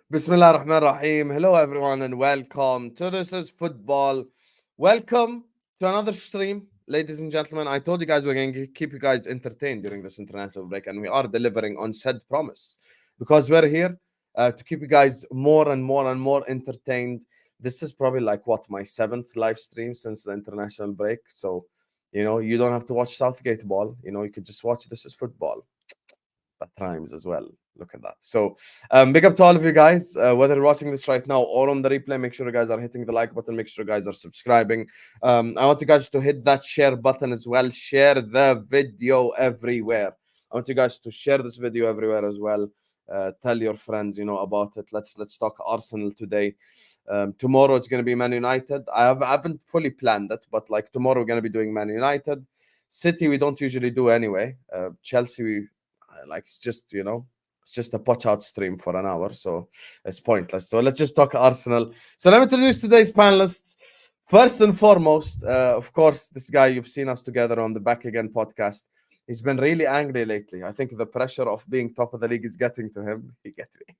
Bismillah ar-Rahman ar-Rahim. Hello, everyone, and welcome to This is Football. Welcome to another stream, ladies and gentlemen. I told you guys we're going to keep you guys entertained during this international break, and we are delivering on said promise because we're here to keep you guys more and more and more entertained. This is probably like my seventh live stream since the international break. So, you don't have to watch Southgate ball. You could just watch This is Football. That rhymes as well. Look at that. So, big up to all of you guys, whether you're watching this right now or on the replay. Make sure you guys are hitting the like button. Make sure you guys are subscribing. I want you guys to hit that share button as well. Share the video everywhere. I want you guys to share this video everywhere as well. Tell your friends, about it. Let's talk Arsenal today. Tomorrow it's going to be Man United. I haven't fully planned it, but like tomorrow we're going to be doing Man United. City we don't usually do anyway. Chelsea it's just a watch out stream for an hour, so it's pointless. So let's just talk Arsenal. So let me introduce today's panelists. First and foremost, of course, this guy, you've seen us together on the Back Again podcast. He's been really angry lately. I think the pressure of being top of the league is getting to him. He gets me.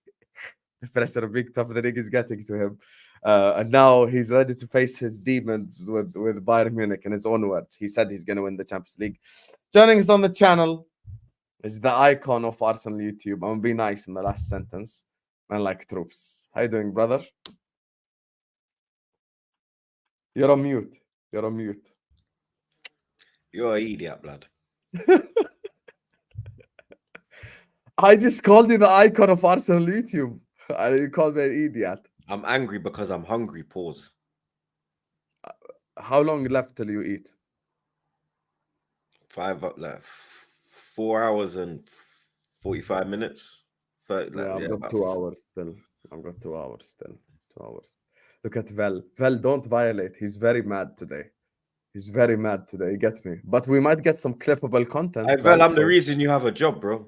The pressure of being top of the league is getting to him. And now he's ready to face his demons with Bayern Munich in his own words. He said he's going to win the Champions League. Joining us on the channel is the icon of Arsenal YouTube. I'm gonna be nice in the last sentence. Man like Troopz. How you doing, brother? You're on mute. You're an idiot, blood. I just called you the icon of Arsenal YouTube. And you called me an idiot. I'm angry because I'm hungry. Pause. How long left till you eat? 4 hours and 45 minutes. I've got 2 hours still. 2 hours. 2 hours. Look at Vel. Vel, don't violate. He's very mad today. You get me? But we might get some clippable content. Hey, Vel, I'm the reason you have a job, bro.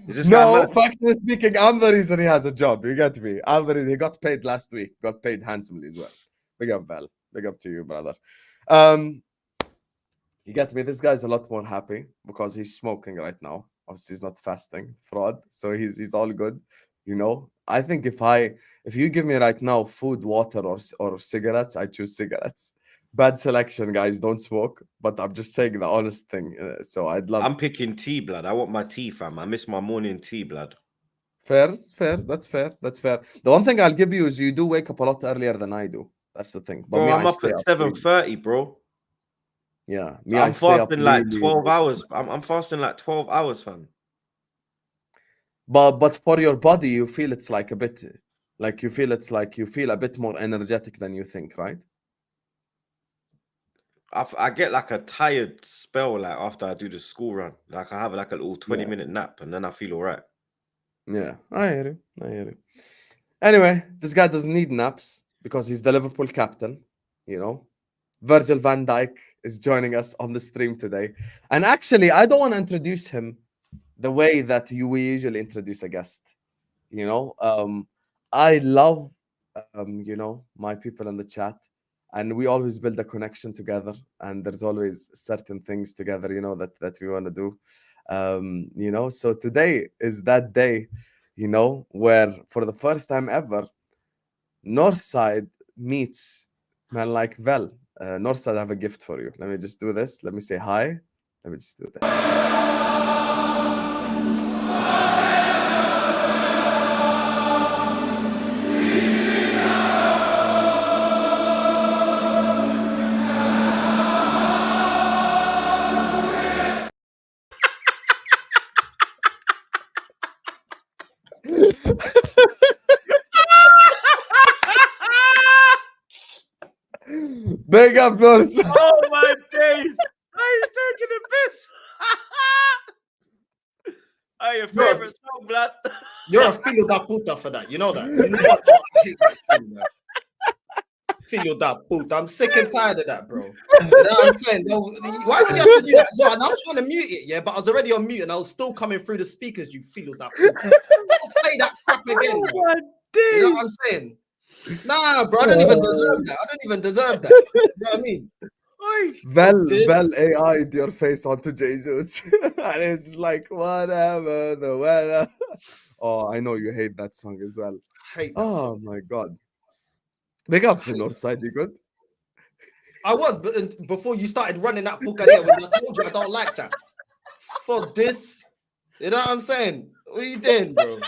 Factually speaking, I'm the reason he has a job. You get me? I'm the reason. He got paid last week. Got paid handsomely as well. Big up, Vel. Big up to you, brother. You get me? This guy's a lot more happy because he's smoking right now. Obviously, he's not fasting, fraud. So he's all good. I think if you give me right now food, water, or cigarettes, I choose cigarettes. Bad selection, guys. Don't smoke. But I'm just saying the honest thing. So I'm picking tea, blood. I want my tea, fam. I miss my morning tea, blood. Fair. That's fair. The one thing I'll give you is you do wake up a lot earlier than I do. That's the thing. But I'm up at 7:30, bro. Yeah, I'm fasting like 12 hours. I'm fasting like 12 hours, fam. But for your body, you feel it's like a bit, you feel a bit more energetic than you think, right? I get like a tired spell like after I do the school run. Like I have like a little 20-minute nap and then I feel all right. Yeah, I hear you. Anyway, this guy doesn't need naps because he's the Liverpool captain, Virgil van Dijk is joining us on the stream today. And actually, I don't want to introduce him the way that we usually introduce a guest. I love, my people in the chat. And we always build a connection together. And there's always certain things together, that we want to do. So today is that day, where for the first time ever, Northside meets man like Vel. Northside, I have a gift for you. Let me just do this. Let me say hi. Let me just do this. Big up, Pearce. Oh my days! He's taking a piss. Hey, your favorite song, blood. You're a filo da puta for that. You know that. You know what? I hate that thing, man. Filo da puta. I'm sick and tired of that, bro. You know what I'm saying? No, why do you have to do that? So, and I was trying to mute it, yeah, but I was already on mute and I was still coming through the speakers. You filo da puta. I'll play that crap again. Oh, you know what I'm saying? Nah, bro, I don't even deserve that. You know what I mean? Vel AI'd your face onto Jesus. And it's just like, whatever the weather. Oh, I know you hate that song as well. I hate that song. Oh my god. Big up the Northside, you good? I was, but before you started running that book idea, when I told you I don't like that. For this, you know what I'm saying? What are you doing, bro? One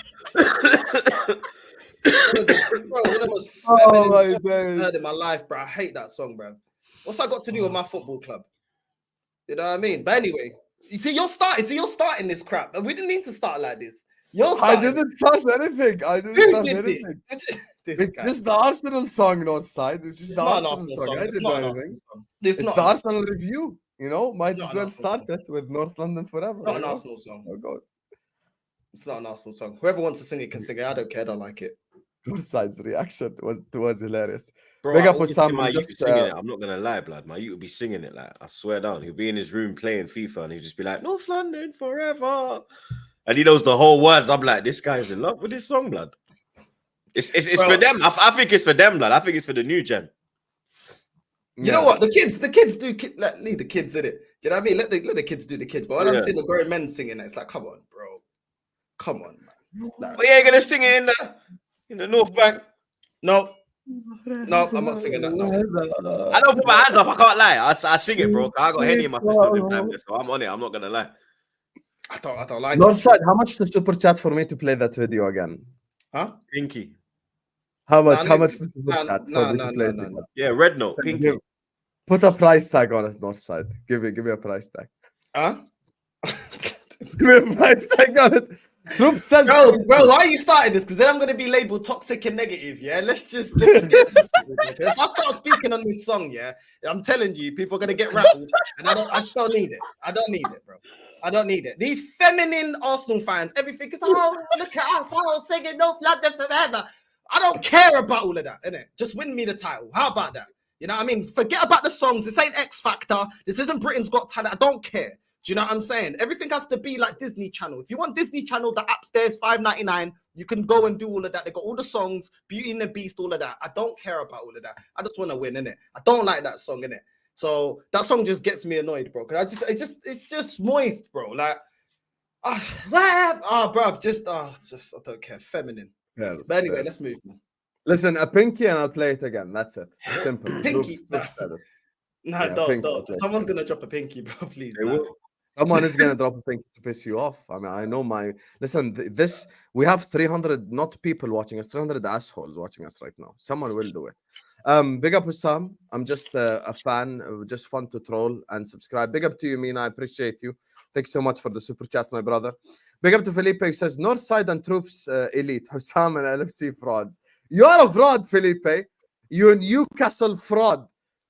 of the most feminine songs I've heard in my life, bro. I hate that song, bro. What's that got to do with my football club? You know what I mean? But anyway, you see, you're starting this crap, and we didn't need to start like this. I didn't start anything. I didn't Who start did anything. this It's just the Arsenal song, Northside. It's just the Arsenal song. I It's didn't not do an anything. Arsenal song. It's the Arsenal review. You know, might not as an well Arsenal start it with North London forever. It's not you an know? Arsenal song. Oh god. It's not an Arsenal song. Whoever wants to sing it can sing it. I don't care. I don't like it. Northside's reaction was hilarious. Bro, Big I up always Husam, see my I'm just, youth singing it. I'm not gonna lie, blood. My youth would be singing it, like, I swear down. He'll be in his room playing FIFA and he'll just be like, North London forever. And he knows the whole words. I'm like, this guy's in love with this song, blood. It's for them. I think it's for them, blood. I think it's for the new gen. You know what? The kids do. Leave the kids in it. You know what I mean? Let the kids do the kids. But when I'm seeing the grown men singing it, it's like, come on, bro. Come on, man. Like, But you ain't gonna sing it in the North Bank. No, I'm not singing that. No. I don't put my hands up. I can't lie. I sing it, bro. I got Henny in my system in time, so I'm on it. I'm not gonna lie. I don't like Northside, how much the super chat for me to play that video again? Huh? Pinky. How much the super chat for me to play it again? Yeah, red note, pinky. Put a price tag on it, Northside. Give me a price tag. Huh? Give me a price tag on it. Troopz says, bro, why are you starting this? Because then I'm gonna be labeled toxic and negative. Yeah, let's just get this. If I start speaking on this song, yeah, I'm telling you, people are gonna get rattled, and I just don't need it. I don't need it, bro. I don't need it. These feminine Arsenal fans, everything is, oh, look at us, oh, singing North London forever. I don't care about all of that, innit? Just win me the title. How about that? You know what I mean? Forget about the songs. This ain't X Factor. This isn't Britain's Got Talent. I don't care. Do you know what I'm saying? Everything has to be like Disney Channel. If you want Disney Channel, the app's there is $5.99. You can go and do all of that. They got all the songs, Beauty and the Beast, all of that. I don't care about all of that. I just want to win, innit? I don't like that song, innit? So that song just gets me annoyed, bro. Because it's just moist, bro. Like, bro, I don't care. Feminine. Yeah, but anyway, let's move, man. Listen, a pinky and I'll play it again. That's it. Simple. Pinky. Don't. Someone's gonna drop a pinky, bro. Please. Someone is gonna drop a pinky to piss you off. I mean, I know this. We have 300 not people watching us, 300 assholes watching us right now. Someone will do it. Big up Husam. I'm just a fan. Just fun to troll and subscribe. Big up to you, Mina. I appreciate you. Thanks so much for the super chat, my brother. Big up to Felipe who says Northside and Troopz elite. Husam and LFC frauds. You're a fraud, Felipe. You're a Newcastle fraud.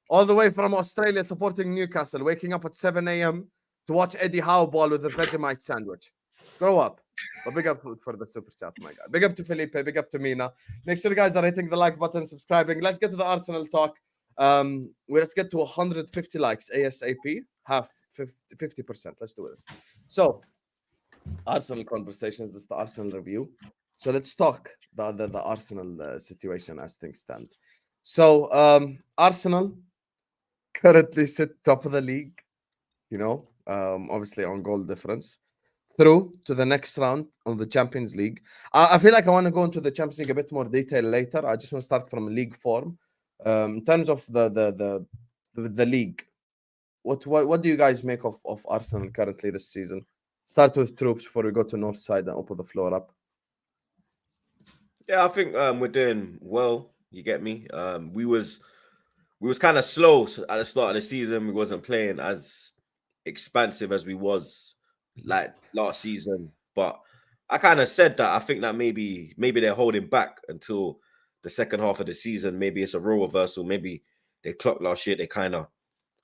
All the way from Australia supporting Newcastle, waking up at 7 a.m. to watch Eddie Howe ball with a Vegemite sandwich. Grow up. But big up for the super chat, my guy. Big up to Felipe. Big up to Mina. Make sure you guys are hitting the like button, subscribing. Let's get to the Arsenal talk. Let's get to 150 likes ASAP. 50%. Let's do this. So, Arsenal conversations. This is the Arsenal review. So let's talk the Arsenal situation as things stand. So Arsenal currently sit top of the league, you know, obviously on goal difference, through to the next round of the Champions League. I feel like I want to go into the Champions League a bit more detail later. I just want to start from league form. In terms of the league, what do you guys make of Arsenal currently this season? Start with Troopz before we go to Northside and open the floor up. Yeah, I think we're doing well. You get me? We was kind of slow at the start of the season. We wasn't playing as expansive as we was like last season. But I kind of said that I think that maybe they're holding back until the second half of the season. Maybe it's a role reversal. Maybe they clocked last year. They kind of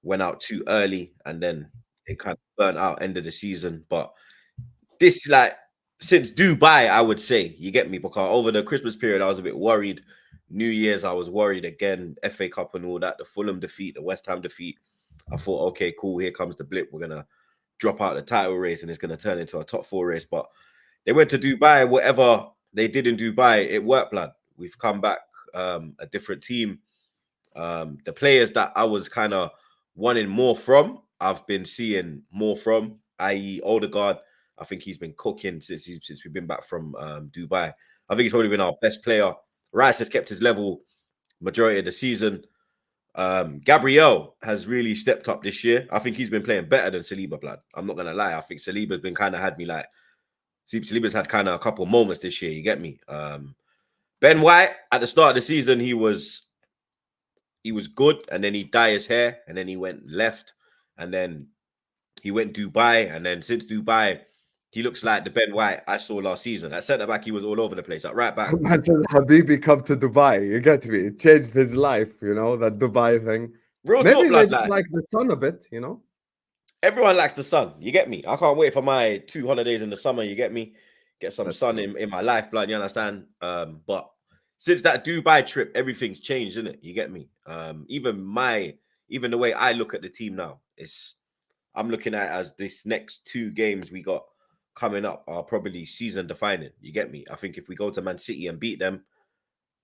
went out too early and then they kind of burnt out end of the season. But this, like, since Dubai, I would say, you get me? Because over the Christmas period, I was a bit worried. New Year's, I was worried again. FA Cup and all that, the Fulham defeat, the West Ham defeat. I thought, okay, cool, here comes the blip. We're going to drop out the title race and it's going to turn into a top 4 race. But they went to Dubai. Whatever they did in Dubai, it worked, lad. We've come back a different team. The players that I was kind of wanting more from, I've been seeing more from, i.e. Odegaard. I think he's been cooking since we've been back from Dubai. I think he's probably been our best player. Rice has kept his level majority of the season. Gabriel has really stepped up this year. I think he's been playing better than Saliba, blood. I'm not gonna lie. I think Saliba's been kind of had me like. Saliba's had kind of a couple moments this year. You get me? Ben White at the start of the season, he was good, and then he dyed his hair, and then he went left, and then he went Dubai, and then since Dubai, he looks like the Ben White I saw last season. At centre back, he was all over the place. At right back, Man said Habibi come to Dubai. You get me? It changed his life. You know that Dubai thing. real Maybe talk, they blood. just like the sun a bit. You know. Everyone likes the sun. You get me? I can't wait for my 2 holidays in the summer. You get me? Get some sun in my life, blood. You understand? But since that Dubai trip, everything's changed, isn't it? You get me? Even the way I look at the team now, I'm looking at it as this next 2 games we got coming up are probably season defining. You get me? I think if we go to Man City and beat them,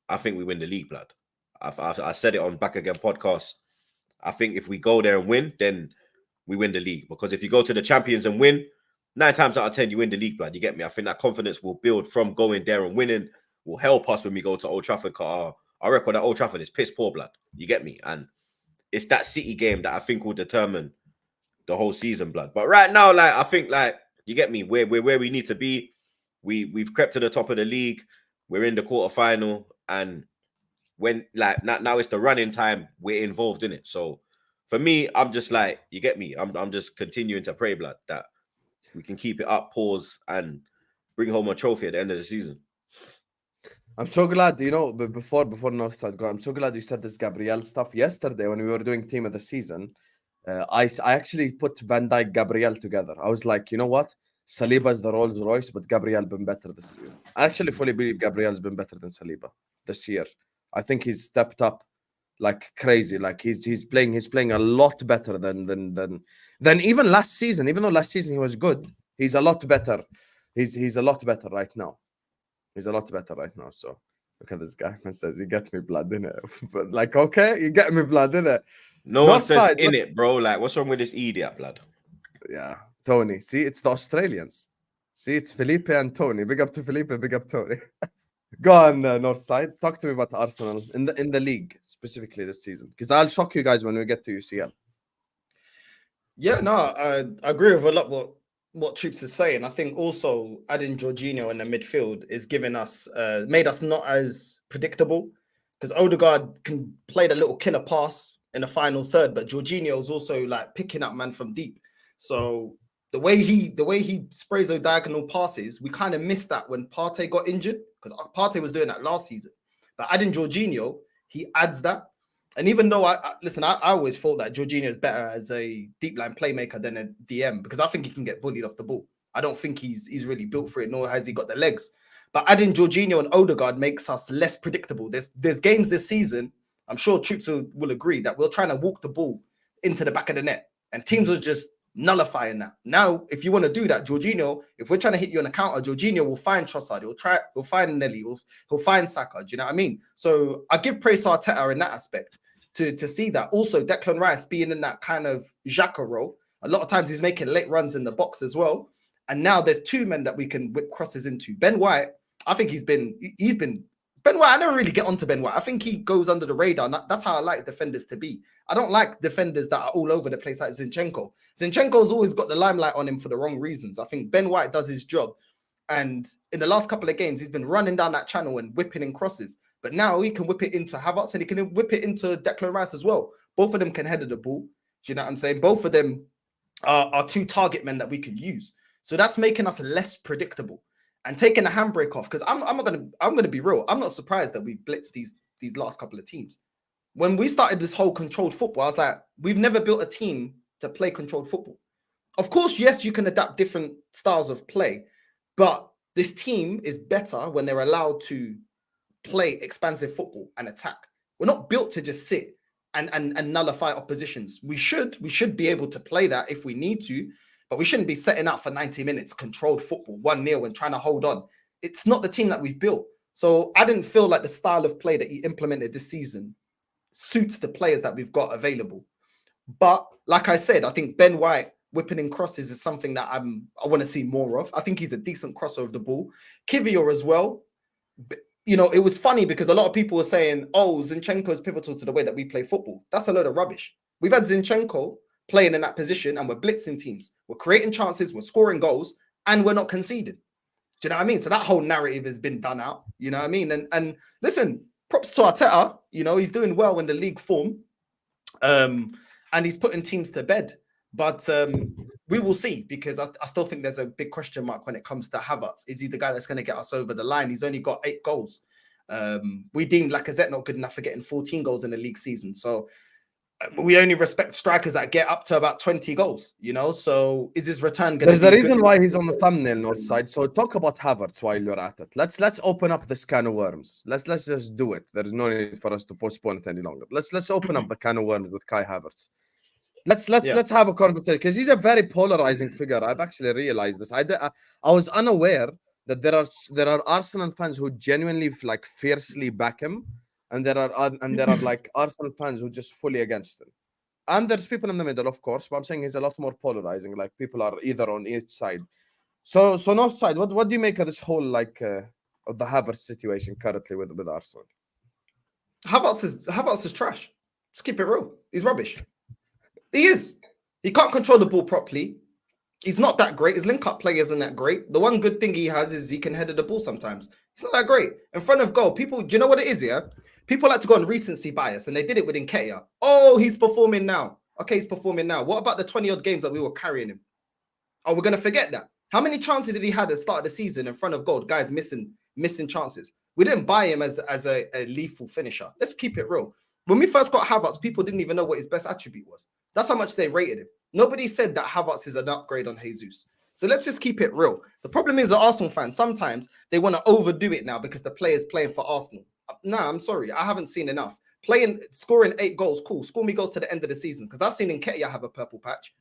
I think we win the league, blood. I said it on Back Again podcast. I think if we go there and win, then we win the league. Because if you go to the champions and win, 9 times out of 10, you win the league, blood. You get me? I think that confidence will build from going there and winning will help us when we go to Old Trafford. Our record at Old Trafford is piss poor, blood. You get me? And it's that City game that I think will determine the whole season, blood. But right now, like, I think, like, you get me? We're where we need to be. We've crept to the top of the league. We're in the quarterfinal, and when like now it's the running time, we're involved in it. So for me, I'm just like, you get me? I'm just continuing to pray, blood, that we can keep it up, pause, and bring home a trophy at the end of the season. I'm so glad, you know, before Northside go, I'm so glad you said this Gabriel stuff. Yesterday, when we were doing team of the season, I actually put Van Dijk, Gabriel together. I was like, you know what? Saliba is the Rolls Royce, but Gabriel been better this year. I actually fully believe Gabriel's been better than Saliba this year. I think he's stepped up like crazy. Like he's playing a lot better than even last season. Even though last season he was good, he's a lot better. He's a lot better right now. He's a lot better right now. So look at this guy. Man says, you get me blood in it. But like, okay, you get me blood in it. No one says in it, bro. Like, what's wrong with this idiot, blood? Yeah, Tony. See, it's the Australians. See, it's Felipe and Tony. Big up to Felipe, big up Tony. Go on, Northside. Talk to me about Arsenal in the league, specifically this season. Because I'll shock you guys when we get to UCL. Yeah, no, I agree with a lot what Troopz is saying. I think also adding Jorginho in the midfield is giving us, made us not as predictable. Because Odegaard can play the little killer pass in the final third, but Jorginho is also like picking up man from deep. So the way he sprays those diagonal passes, we kind of missed that when Partey got injured, because Partey was doing that last season. But adding Jorginho, he adds that. And even though I always thought that Jorginho is better as a deep line playmaker than a DM, because I think he can get bullied off the ball. I don't think he's really built for it, nor has he got the legs. But adding Jorginho and Odegaard makes us less predictable. There's games this season, I'm sure Troopz will agree, that we're trying to walk the ball into the back of the net. And teams are just nullifying that. Now, if you want to do that, Jorginho, if we're trying to hit you on a counter, Jorginho will find Trossard. He'll find Nelly. He'll find Saka. Do you know what I mean? So I give praise to Arteta in that aspect to see that. Also, Declan Rice being in that kind of Xhaka role. A lot of times he's making late runs in the box as well. And now there's 2 men that we can whip crosses into. Ben White, I think he's been Ben White. I never really get onto Ben White. I think he goes under the radar. That's how I like defenders to be. I don't like defenders that are all over the place like Zinchenko. Zinchenko's always got the limelight on him for the wrong reasons. I think Ben White does his job. And in the last couple of games, he's been running down that channel and whipping in crosses. But now he can whip it into Havertz and he can whip it into Declan Rice as well. Both of them can header the ball. Do you know what I'm saying? Both of them are 2 target men that we can use. So that's making us less predictable. And taking the handbrake off, because I'm gonna be real. I'm not surprised that we blitzed these last couple of teams. When we started this whole controlled football, I was like, we've never built a team to play controlled football. Of course, yes, you can adapt different styles of play, but this team is better when they're allowed to play expansive football and attack. We're not built to just sit and nullify oppositions. We should be able to play that if we need to. But we shouldn't be setting out for 90 minutes, controlled football, 1-0 and trying to hold on. It's not the team that we've built. So I didn't feel like the style of play that he implemented this season suits the players that we've got available. But like I said, I think Ben White whipping in crosses is something that I want to see more of. I think he's a decent crosser of the ball. Kivior as well. You know, it was funny because a lot of people were saying, oh, Zinchenko is pivotal to the way that we play football. That's a load of rubbish. We've had Zinchenko playing in that position and we're blitzing teams. We're creating chances, we're scoring goals, and we're not conceding. Do you know what I mean? So that whole narrative has been done out. You know what I mean? And listen, props to Arteta. You know, he's doing well in the league form. And he's putting teams to bed. But we will see, because I still think there's a big question mark when it comes to Havertz. Is he the guy that's going to get us over the line? He's only got 8 goals. We deemed Lacazette not good enough for getting 14 goals in the league season. So we only respect strikers that get up to about 20 goals, you know? So is his return going to be There's a reason why he's on the thumbnail, Northside. So talk about Havertz while you're at it. Let's open up this can of worms. Let's just do it. There's no need for us to postpone it any longer. Let's open up the can of worms with Kai Havertz. Let's have a conversation, because he's a very polarizing figure. I've actually realized this. I was unaware that there are Arsenal fans who genuinely like fiercely back him, and there are like Arsenal fans who just fully against him. And there's people in the middle, of course, but I'm saying he's a lot more polarizing. Like people are either on each side. So Northside, what do you make of this whole like of the Havertz situation currently with Arsenal? Havertz is trash. Just keep it real. He's rubbish. He is. He can't control the ball properly. He's not that great. His link-up play isn't that great. The one good thing he has is he can header the ball sometimes. He's not that great. In front of goal, people, do you know what it is, yeah? People like to go on recency bias, and they did it with Nketiah. Oh, he's performing now. Okay, he's performing now. What about the 20-odd games that we were carrying him? Oh, we're going to forget that. How many chances did he have at the start of the season in front of goal? Guys missing chances. We didn't buy him as a lethal finisher. Let's keep it real. When we first got Havertz, people didn't even know what his best attribute was. That's how much they rated him. Nobody said that Havertz is an upgrade on Jesus. So let's just keep it real. The problem is the Arsenal fans, sometimes they want to overdo it now because the player's playing for Arsenal. Nah, I'm sorry. I haven't seen enough. Scoring 8 goals, cool. Score me goals to the end of the season, because I've seen Nketiah have a purple patch.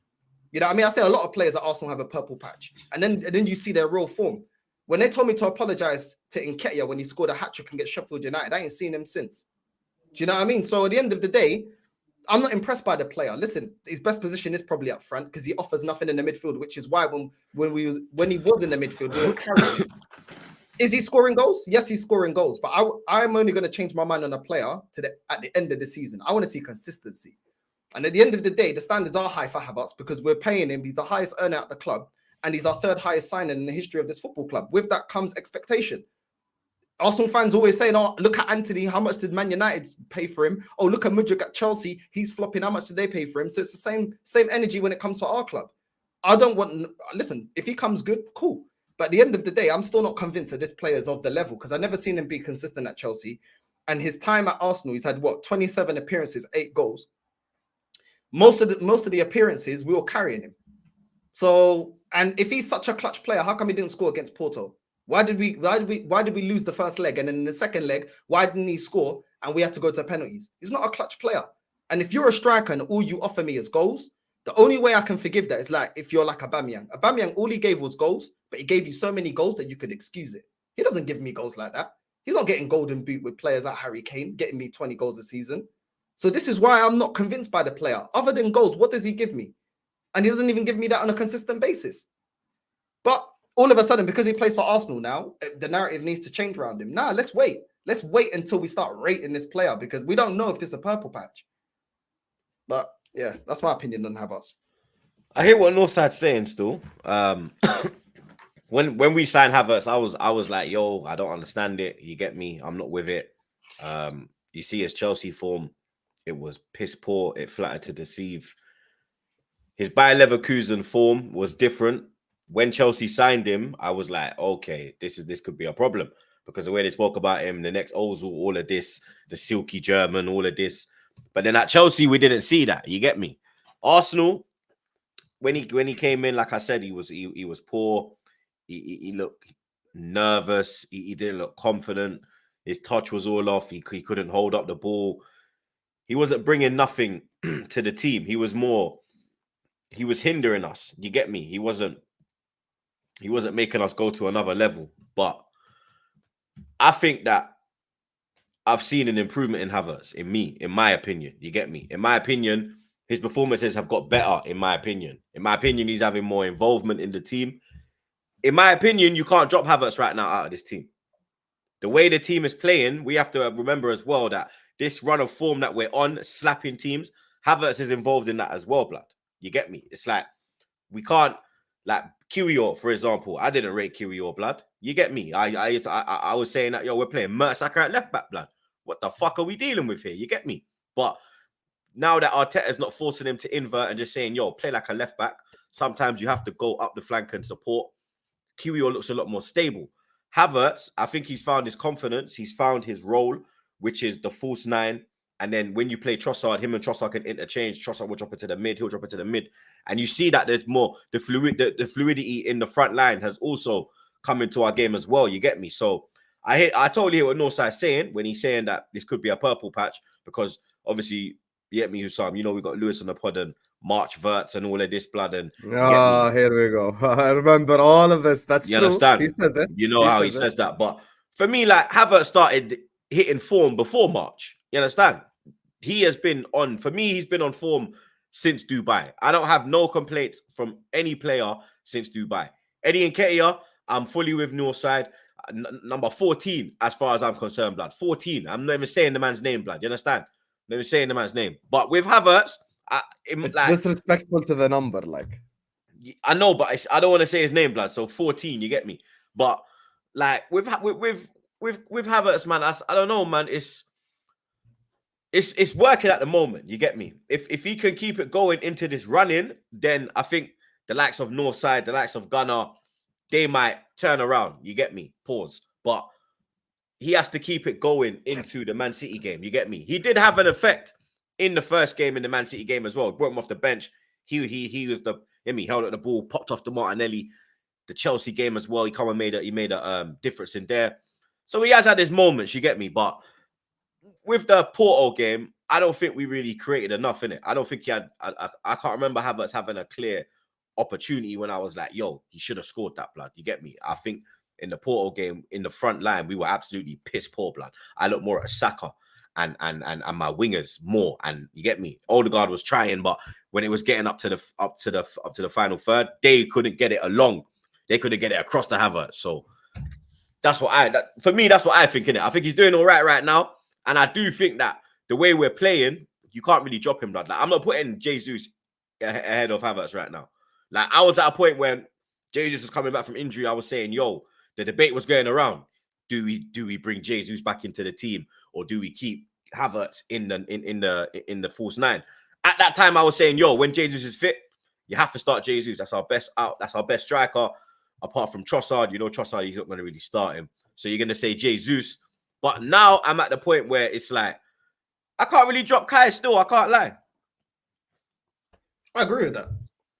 You know what I mean? I say a lot of players at Arsenal have a purple patch. And then you see their real form. When they told me to apologize to Nketiah when he scored a hat-trick against Sheffield United, I ain't seen him since. Do you know what I mean? So at the end of the day, I'm not impressed by the player. Listen, his best position is probably up front because he offers nothing in the midfield, which is why when he was in the midfield, we were carrying him. Is he scoring goals? Yes, he's scoring goals. But I'm only going to change my mind on a player at the end of the season. I want to see consistency. And at the end of the day, the standards are high for Havertz because we're paying him. He's the highest earner at the club, and he's our 3rd highest signing in the history of this football club. With that comes expectation. Arsenal fans always saying, oh, look at Anthony. How much did Man United pay for him? Oh, look at Mudryk at Chelsea. He's flopping. How much did they pay for him? So it's the same energy when it comes to our club. Listen, if he comes good, cool. But at the end of the day, I'm still not convinced that this player is of the level, because I've never seen him be consistent at Chelsea. And his time at Arsenal, he's had 27 appearances, 8 goals. Most of the appearances, we were carrying him. So, and if he's such a clutch player, how come he didn't score against Porto? Why did we lose the first leg? And then in the second leg, why didn't he score? And we had to go to penalties. He's not a clutch player. And if you're a striker and all you offer me is goals, the only way I can forgive that is like if you're like Aubameyang. Aubameyang, all he gave was goals, but he gave you so many goals that you could excuse it. He doesn't give me goals like that. He's not getting golden boot with players like Harry Kane, getting me 20 goals a season. So this is why I'm not convinced by the player. Other than goals, what does he give me? And he doesn't even give me that on a consistent basis. But all of a sudden, because he plays for Arsenal now, the narrative needs to change around him. Nah, let's wait. Let's wait until we start rating this player, because we don't know if this is a purple patch. But yeah, that's my opinion on Havertz. I hear what Northside's saying still. When we signed Havertz, I was like, yo, I don't understand it. You get me? I'm not with it. You see his Chelsea form, it was piss poor. It flattered to deceive. His Bayer Leverkusen form was different. When Chelsea signed him, I was like, okay, this could be a problem, because the way they spoke about him, the next Ozil, all of this, the silky German, all of this. But then at Chelsea, we didn't see that. You get me? Arsenal, when he came in, like I said, he was poor. He looked nervous. He didn't look confident. His touch was all off. He couldn't hold up the ball. He wasn't bringing nothing to the team. He was hindering us. You get me? He wasn't making us go to another level. But I think that I've seen an improvement in Havertz, in my opinion. You get me? In my opinion, his performances have got better, in my opinion. In my opinion, he's having more involvement in the team. In my opinion, you can't drop Havertz right now out of this team. The way the team is playing, we have to remember as well that this run of form that we're on, slapping teams, Havertz is involved in that as well, blood. You get me? It's like, we can't, like, Kiwior, for example. I didn't rate Kiwior, blood. You get me? I was saying that, yo, we're playing Mertesacker at left back, blood. What the fuck are we dealing with here? You get me? But now that Arteta's not forcing him to invert and just saying, yo, play like a left back, sometimes you have to go up the flank and support. Kiwior looks a lot more stable. Havertz, I think he's found his confidence. He's found his role, which is the false nine. And then when you play Trossard, him and Trossard can interchange. Trossard will drop it to the mid. He'll drop it to the mid. And you see that there's more. The fluidity in the front line has also come into our game as well. You get me? So I totally hear what Northside's saying when he's saying that this could be a purple patch, because obviously, you get me, Husam. You know, we got Lewis on the pod and March Verts and all of this blood. And here we go. I remember all of this. That's you true. Understand? He says it. You know how he says that. But for me, like, Havertz started hitting form before March. You understand? He has been on, for me, he's been on form since Dubai. I don't have no complaints from any player since Dubai. Eddie Nketiah, I'm fully with Northside. Number 14, as far as I'm concerned, blood. 14. I'm not even saying the man's name, blood. You understand? I'm not even saying the man's name. But with Havertz, it's like, disrespectful to the number, like. I know, but I don't want to say his name, blood. So 14, you get me? But like with Havertz, man, I don't know, man. It's working at the moment. You get me? If he can keep it going into this running, then I think the likes of Northside, the likes of Gunner, they might turn around. You get me? Pause. But he has to keep it going into the Man City game. You get me? He did have an effect in the first game, in the Man City game as well. Brought him off the bench. He was he held up the ball, popped off to Martinelli. The Chelsea game as well. He come and made a difference in there. So he has had his moments. You get me? But with the Porto game, I don't think we really created enough in it. I don't think he had. I can't remember Havertz having a clear opportunity when I was like, yo, he should have scored that, blood. You get me? I think in the Porto game, in the front line, we were absolutely piss poor, blood. I looked more at Saka and my wingers more. And you get me? Odegaard was trying, but when it was getting up to the final third, they couldn't get it along. They couldn't get it across the Havertz. So that's what for me, that's what I think in it. I think he's doing all right now. And I do think that the way we're playing, you can't really drop him, blood. Like, I'm not putting Jesus ahead of Havertz right now. Like, I was at a point when Jesus was coming back from injury. I was saying, yo, the debate was going around. Do we bring Jesus back into the team, or do we keep Havertz in the false nine? At that time, I was saying, yo, when Jesus is fit, you have to start Jesus. That's our best out. That's our best striker. Apart from Trossard, you know, Trossard, he's not going to really start him. So you're going to say Jesus. But now I'm at the point where it's like, I can't really drop Kai still. I can't lie. I agree with that.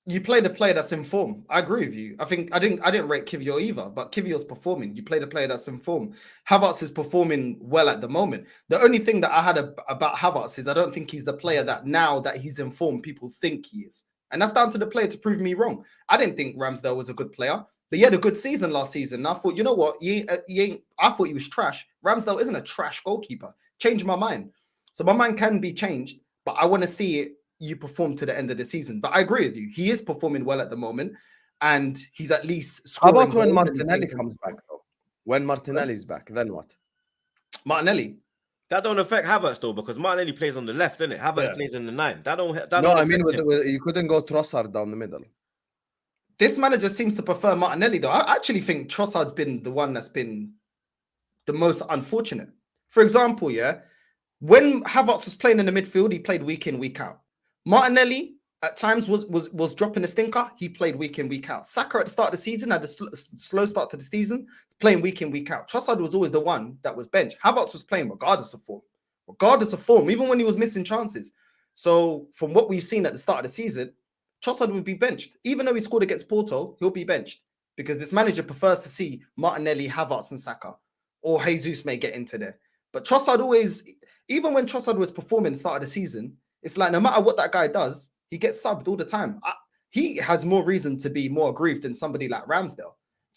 You play the player that's in form. I agree with you. I think I didn't rate Kiwior either, but Kiwior's performing. You play the player that's in form. Havertz is performing well at the moment. The only thing that I had about Havertz is I don't think he's the player that now that he's in form, people think he is. And that's down to the player to prove me wrong. I didn't think Ramsdale was a good player, but he had a good season last season. And I thought, you know what? I thought he was trash. Ramsdale isn't a trash goalkeeper. Changed my mind. So my mind can be changed, but I want to see it. You perform to the end of the season. But I agree with you. He is performing well at the moment, and he's at least scoring. How about when Martinelli comes back, though? When Martinelli's back, then what? Martinelli. That don't affect Havertz, though, because Martinelli plays on the left, innit? Havertz plays in the 9. I mean, you couldn't go Trossard down the middle. This manager seems to prefer Martinelli, though. I actually think Trossard's been the one that's been the most unfortunate. For example, when Havertz was playing in the midfield, he played week in, week out. Martinelli at times was dropping a stinker. He played week in, week out. Saka at the start of the season had a slow start to the season, playing week in, week out. Trossard was always the one that was benched. Havertz was playing regardless of form, even when he was missing chances. So from what we've seen at the start of the season, Trossard would be benched. Even though he scored against Porto, he'll be benched because this manager prefers to see Martinelli, Havertz and Saka, or Jesus may get into there. But Trossard always, even when Trossard was performing at the start of the season, it's like no matter what that guy does, he gets subbed all the time. He has more reason to be more aggrieved than somebody like Ramsdale.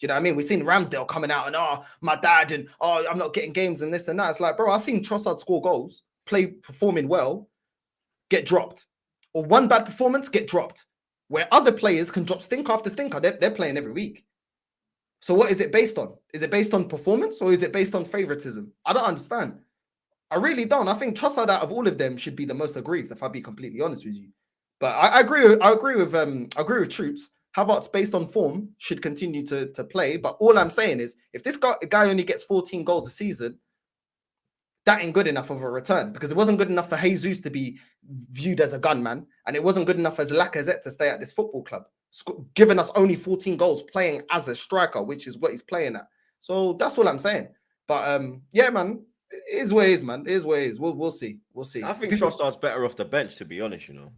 Do you know what I mean? We've seen Ramsdale coming out and, my dad, and, I'm not getting games and this and that. It's like, bro, I've seen Trossard score goals, performing well, get dropped. or one bad performance, get dropped. Where other players can drop stinker after stinker. They're playing every week. So what is it based on? Is it based on performance or is it based on favoritism? I don't understand. I really don't. I think Trossard out of all of them should be the most aggrieved, if I be completely honest with you. But I agree with Troopz. Havertz, based on form, should continue to play. But all I'm saying is, if this guy only gets 14 goals a season, that ain't good enough of a return, because it wasn't good enough for Jesus to be viewed as a gunman, and it wasn't good enough as Lacazette to stay at this football club, giving us only 14 goals playing as a striker, which is what he's playing at. So that's all I'm saying. But yeah, man, it is what it is, man. It is what it is. We'll see. We'll see. I think Trossard's better off the bench, to be honest, you know.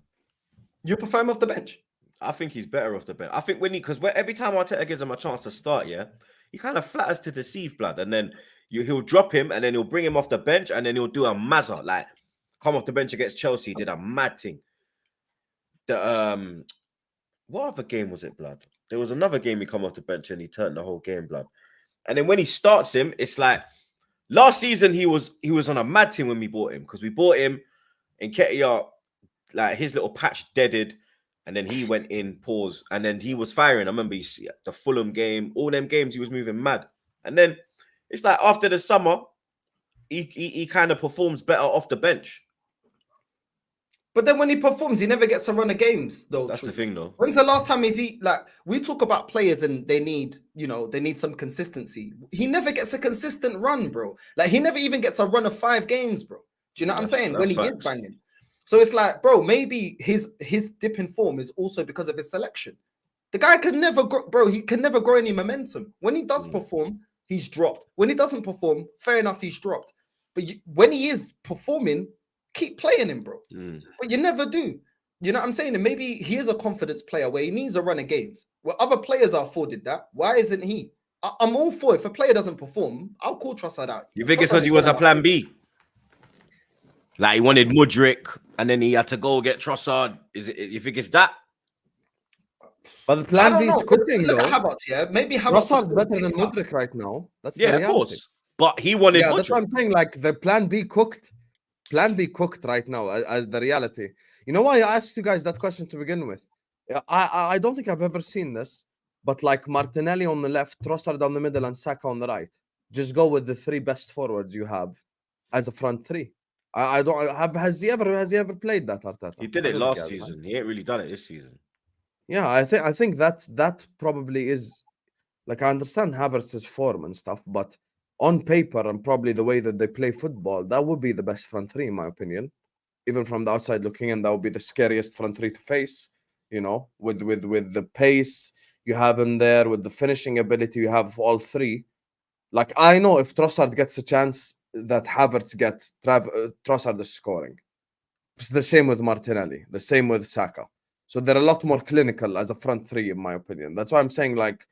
You prefer him off the bench? I think he's better off the bench. I think because every time Arteta gives him a chance to start, yeah, he kind of flatters to deceive, blood, and then he'll drop him, and then he'll bring him off the bench, and then he'll do a mazza, like come off the bench against Chelsea, did a mad thing. The what other game was it, blood? There was another game he come off the bench and he turned the whole game, blood. And then when he starts him, it's like last season he was on a mad team when we bought him, because we bought him in Ketia, like his little patch deaded, and then he went in, pause, and then he was firing. I remember you see the Fulham game, all them games he was moving mad. And then it's like after the summer, he kind of performs better off the bench. But then when he performs, he never gets a run of games, though. That's the thing, though. When's the last time we talk about players and they need some consistency. He never gets a consistent run, bro. Like, he never even gets a run of 5 games, bro. Do you know what I'm saying? When he is banging. So it's like, bro, maybe his dip in form is also because of his selection. The guy can never grow, bro. He can never grow any momentum. When he does perform, he's dropped. When he doesn't perform, fair enough, he's dropped. But when he is performing, keep playing him, bro. But you never do. You know what I'm saying? And maybe he is a confidence player where he needs a run of games. Where other players are afforded that, why isn't he? I'm all for it. If a player doesn't perform, I'll call Trossard out. You think it's because he was a plan B? Like he wanted Mudryk and then he had to go get Trossard. You think it's that? But the plan B is cooking, though. Look at Havertz, yeah? Maybe Havertz is better than Mudryk right now. That's the reality. Of course. But he wanted Mudryk. That's what I'm saying. Like, the plan B cooked. Plan B cooked right now, the reality. You know why I asked you guys that question to begin with? I don't think I've ever seen this, but like Martinelli on the left, Trossard on the middle, and Saka on the right. Just go with the 3 best forwards you have as a front 3. I don't have. Has he ever played that, Arteta? He did it last season. He ain't really done it this season. Yeah, I think that probably is, like, I understand Havertz's form and stuff, but on paper and probably the way that they play football, that would be the best front 3 in my opinion. Even from the outside looking in, that would be the scariest front 3 to face. You know, with the pace you have in there, with the finishing ability you have, all 3. Like, I know if Trossard gets a chance that Havertz gets, Trossard is scoring. It's the same with Martinelli, the same with Saka. So they're a lot more clinical as a front 3, in my opinion. That's why I'm saying, like,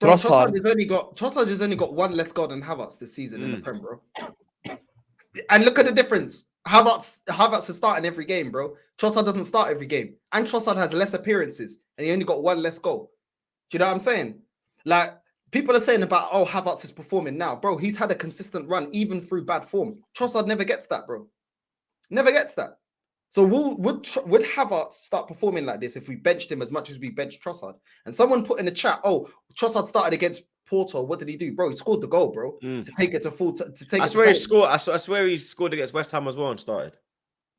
Trossard has only got 1 less goal than Havertz this season in the Prem, bro. And look at the difference. Havertz is starting every game, bro. Trossard doesn't start every game. And Trossard has less appearances, and he only got 1 less goal. Do you know what I'm saying? Like, people are saying about, oh, Havertz is performing now. Bro, he's had a consistent run, even through bad form. Trossard never gets that, bro. Never gets that. So would Havertz start performing like this if we benched him as much as we benched Trossard? And someone put in the chat, oh, Trossard started against Porto. What did he do, bro? He scored the goal, bro, to take it to full. I swear he scored against West Ham as well and started.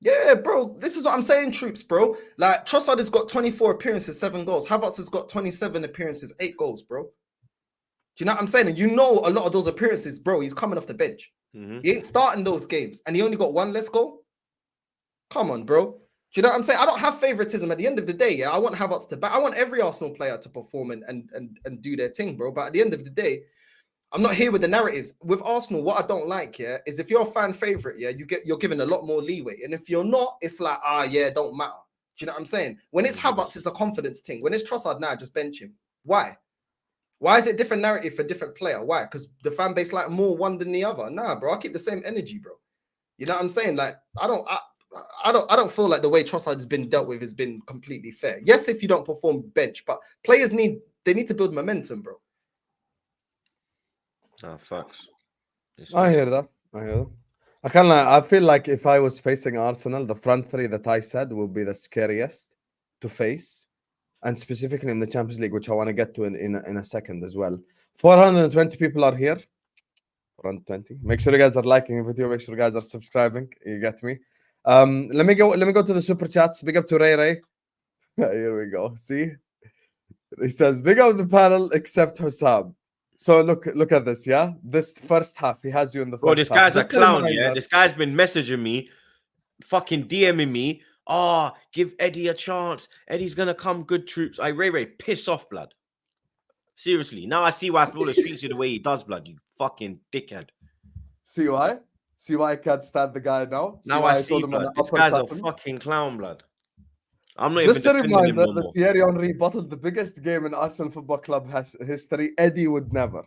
Yeah, bro. This is what I'm saying, Troopz, bro. Like, Trossard has got 24 appearances, 7 goals. Havertz has got 27 appearances, 8 goals, bro. Do you know what I'm saying? And you know a lot of those appearances, bro, he's coming off the bench. He ain't starting those games, and he only got 1 less goal. Come on, bro. Do you know what I'm saying? I don't have favoritism. At the end of the day, yeah, I want Havertz to back. I want every Arsenal player to perform and do their thing, bro. But at the end of the day, I'm not here with the narratives. With Arsenal, what I don't like, yeah, is if you're a fan favorite, yeah, you're given a lot more leeway. And if you're not, it's like, yeah, don't matter. Do you know what I'm saying? When it's Havertz, it's a confidence thing. When it's Trossard, now just bench him. Why? Why is it different narrative for different player? Why? Because the fan base like more one than the other. Nah, bro, I keep the same energy, bro. You know what I'm saying? Like, I don't feel like the way Trossard has been dealt with has been completely fair. Yes, if you don't perform, bench, but players need to build momentum, bro. Facts. I hear that. I feel like if I was facing Arsenal, the front three that I said would be the scariest to face, and specifically in the Champions League, which I want to get to in a second as well. 420 people are here. 420. Make sure you guys are liking the video. Make sure you guys are subscribing. You get me. Let me go to the super chats. Big up to Ray. Here we go. See, he says big up the panel except Husam. So look at this, yeah. This first half, he has you in the first Bro, this half. guy's a Just clown, reminder. yeah. This guy's been messaging me, fucking DMing me. Give Eddie a chance. Eddie's gonna come good troops. Ray, piss off, blood. Seriously, now I see why Flawless treats you the way he does, blood. You fucking dickhead. See why? See why I can't stand the guy now? Now I see, blood. This guy's a fucking clown, blood. I'm not just even a defending him reminder no that more. Thierry Henry bottled the biggest game in Arsenal Football Club history. Eddie would never.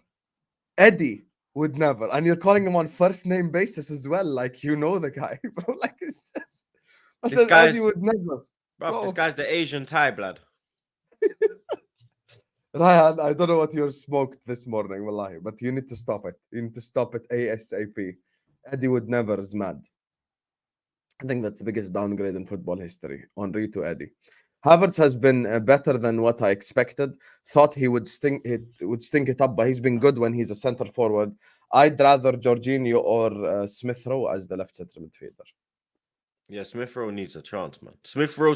Eddie would never. And you're calling him on first name basis as well. Like, you know the guy, bro. Like, it's just... Eddie would never. Bro, this guy's the Asian Thai, blood. Ryan, I don't know what you smoked this morning, wallahi, but you need to stop it. You need to stop it ASAP. Eddie would never is mad. I think that's the biggest downgrade in football history. Henry to Eddie. Havertz has been better than what I expected. Thought he would stink it up, but he's been good when he's a center forward. I'd rather Jorginho or Smith Rowe as the left center midfielder. Yeah, Smith Rowe needs a chance, man. Smith Rowe,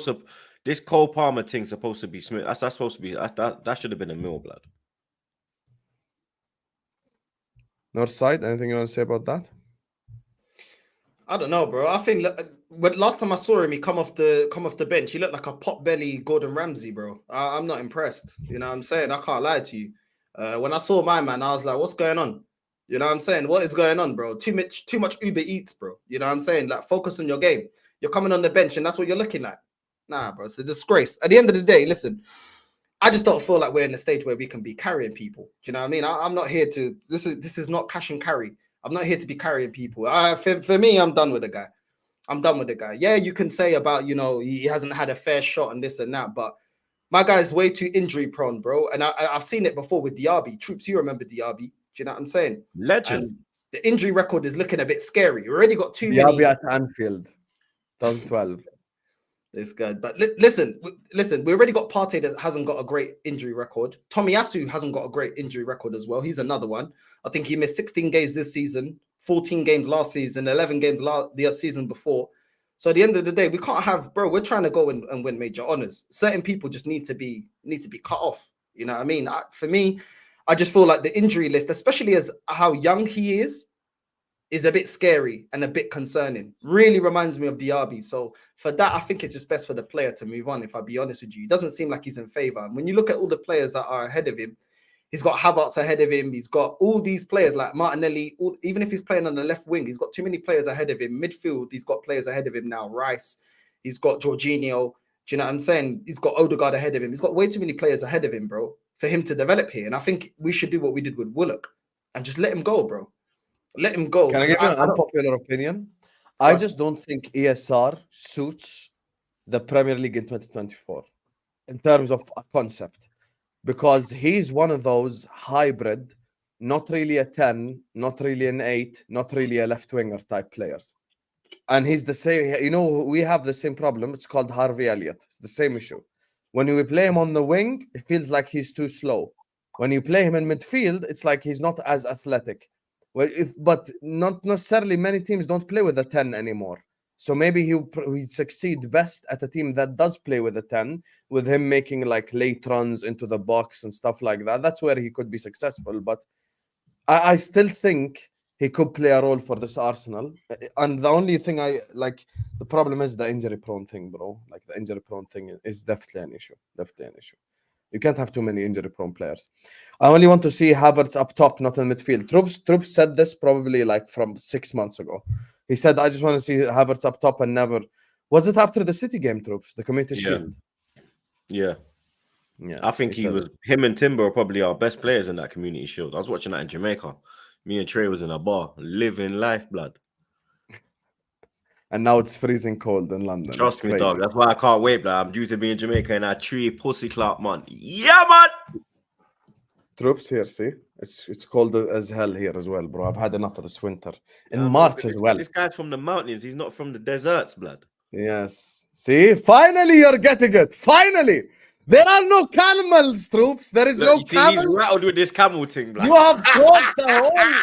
this Cole Palmer thing's supposed to be Smith. That's supposed to be that should have been a mill, blood. Northside, anything you want to say about that? I don't know, bro. I think when last time I saw him, he come off the bench. He looked like a pot belly Gordon Ramsay, bro. I'm not impressed. You know what I'm saying? I can't lie to you. When I saw my man, I was like, what's going on? You know what I'm saying? What is going on, bro? Too much Uber Eats, bro. You know what I'm saying? Like, focus on your game. You're coming on the bench, and that's what you're looking at. Nah, bro. It's a disgrace. At the end of the day, listen, I just don't feel like we're in a stage where we can be carrying people. Do you know what I mean? I'm not here to. This is not cash and carry. I'm not here to be carrying people. For me, I'm done with the guy. I'm done with the guy. Yeah, you can say about, you know, he hasn't had a fair shot and this and that, but my guy's way too injury prone, bro. And I've seen it before with Diaby. Troopz, you remember Diaby? Do you know what I'm saying? Legend. And the injury record is looking a bit scary. We already got too Diaby many. at Anfield, 2012. This guy, but listen. We already got Partey that hasn't got a great injury record. Tomiyasu hasn't got a great injury record as well. He's another one. I think he missed 16 games this season, 14 games last season, 11 games the season before. So at the end of the day, we can't have, bro. We're trying to go and win major honors. Certain people just need to be cut off. You know what I mean? For me, I just feel like the injury list, especially as how young he is a bit scary and a bit concerning. Really reminds me of Diaby. So for that, I think it's just best for the player to move on, if I'll be honest with you. It doesn't seem like he's in favor. And when you look at all the players that are ahead of him, he's got Havertz ahead of him. He's got all these players like Martinelli. Even if he's playing on the left wing, he's got too many players ahead of him. Midfield, he's got players ahead of him now. Rice, he's got Jorginho. Do you know what I'm saying? He's got Odegaard ahead of him. He's got way too many players ahead of him, bro, for him to develop here. And I think we should do what we did with Willock and just let him go, bro. Let him go. Can I give you an unpopular opinion? I just don't think ESR suits the Premier League in 2024 in terms of a concept, because he's one of those hybrid, not really a 10, not really an 8, not really a left winger type players. And he's the same, you know, we have the same problem. It's called Harvey Elliott. It's the same issue. When we play him on the wing, it feels like he's too slow. When you play him in midfield, it's like he's not as athletic. Well, but not necessarily many teams don't play with a 10 anymore. So maybe he succeed best at a team that does play with a 10, with him making like late runs into the box and stuff like that. That's where he could be successful. But I still think he could play a role for this Arsenal. And the only thing the problem is the injury prone thing, bro. Like the injury prone thing is definitely an issue. Definitely an issue. You can't have too many injury-prone players. I only want to see Havertz up top, not in midfield. Troopz said this probably like from 6 months ago. He said, I just want to see Havertz up top and never... Was it after the City game, Troopz? The Community Shield? Yeah. I think him and Timber are probably our best players in that Community Shield. I was watching that in Jamaica. Me and Trey was in a bar, living life, blood. And now it's freezing cold in London. Trust me, dog. That's why I can't wait, blood. I'm due to be in Jamaica in that tree pussy clout month. Yeah, man. Troopz here, see? It's cold as hell here as well, bro. I've had enough of this winter. In Yeah, I know, March but as well. This guy's from the mountains. He's not from the deserts, blood. Yes. See, finally you're getting it. Finally, there are no camels, Troopz. There is Look, no you see, he's camels. rattled with this camel thing, blood. You have caused the whole.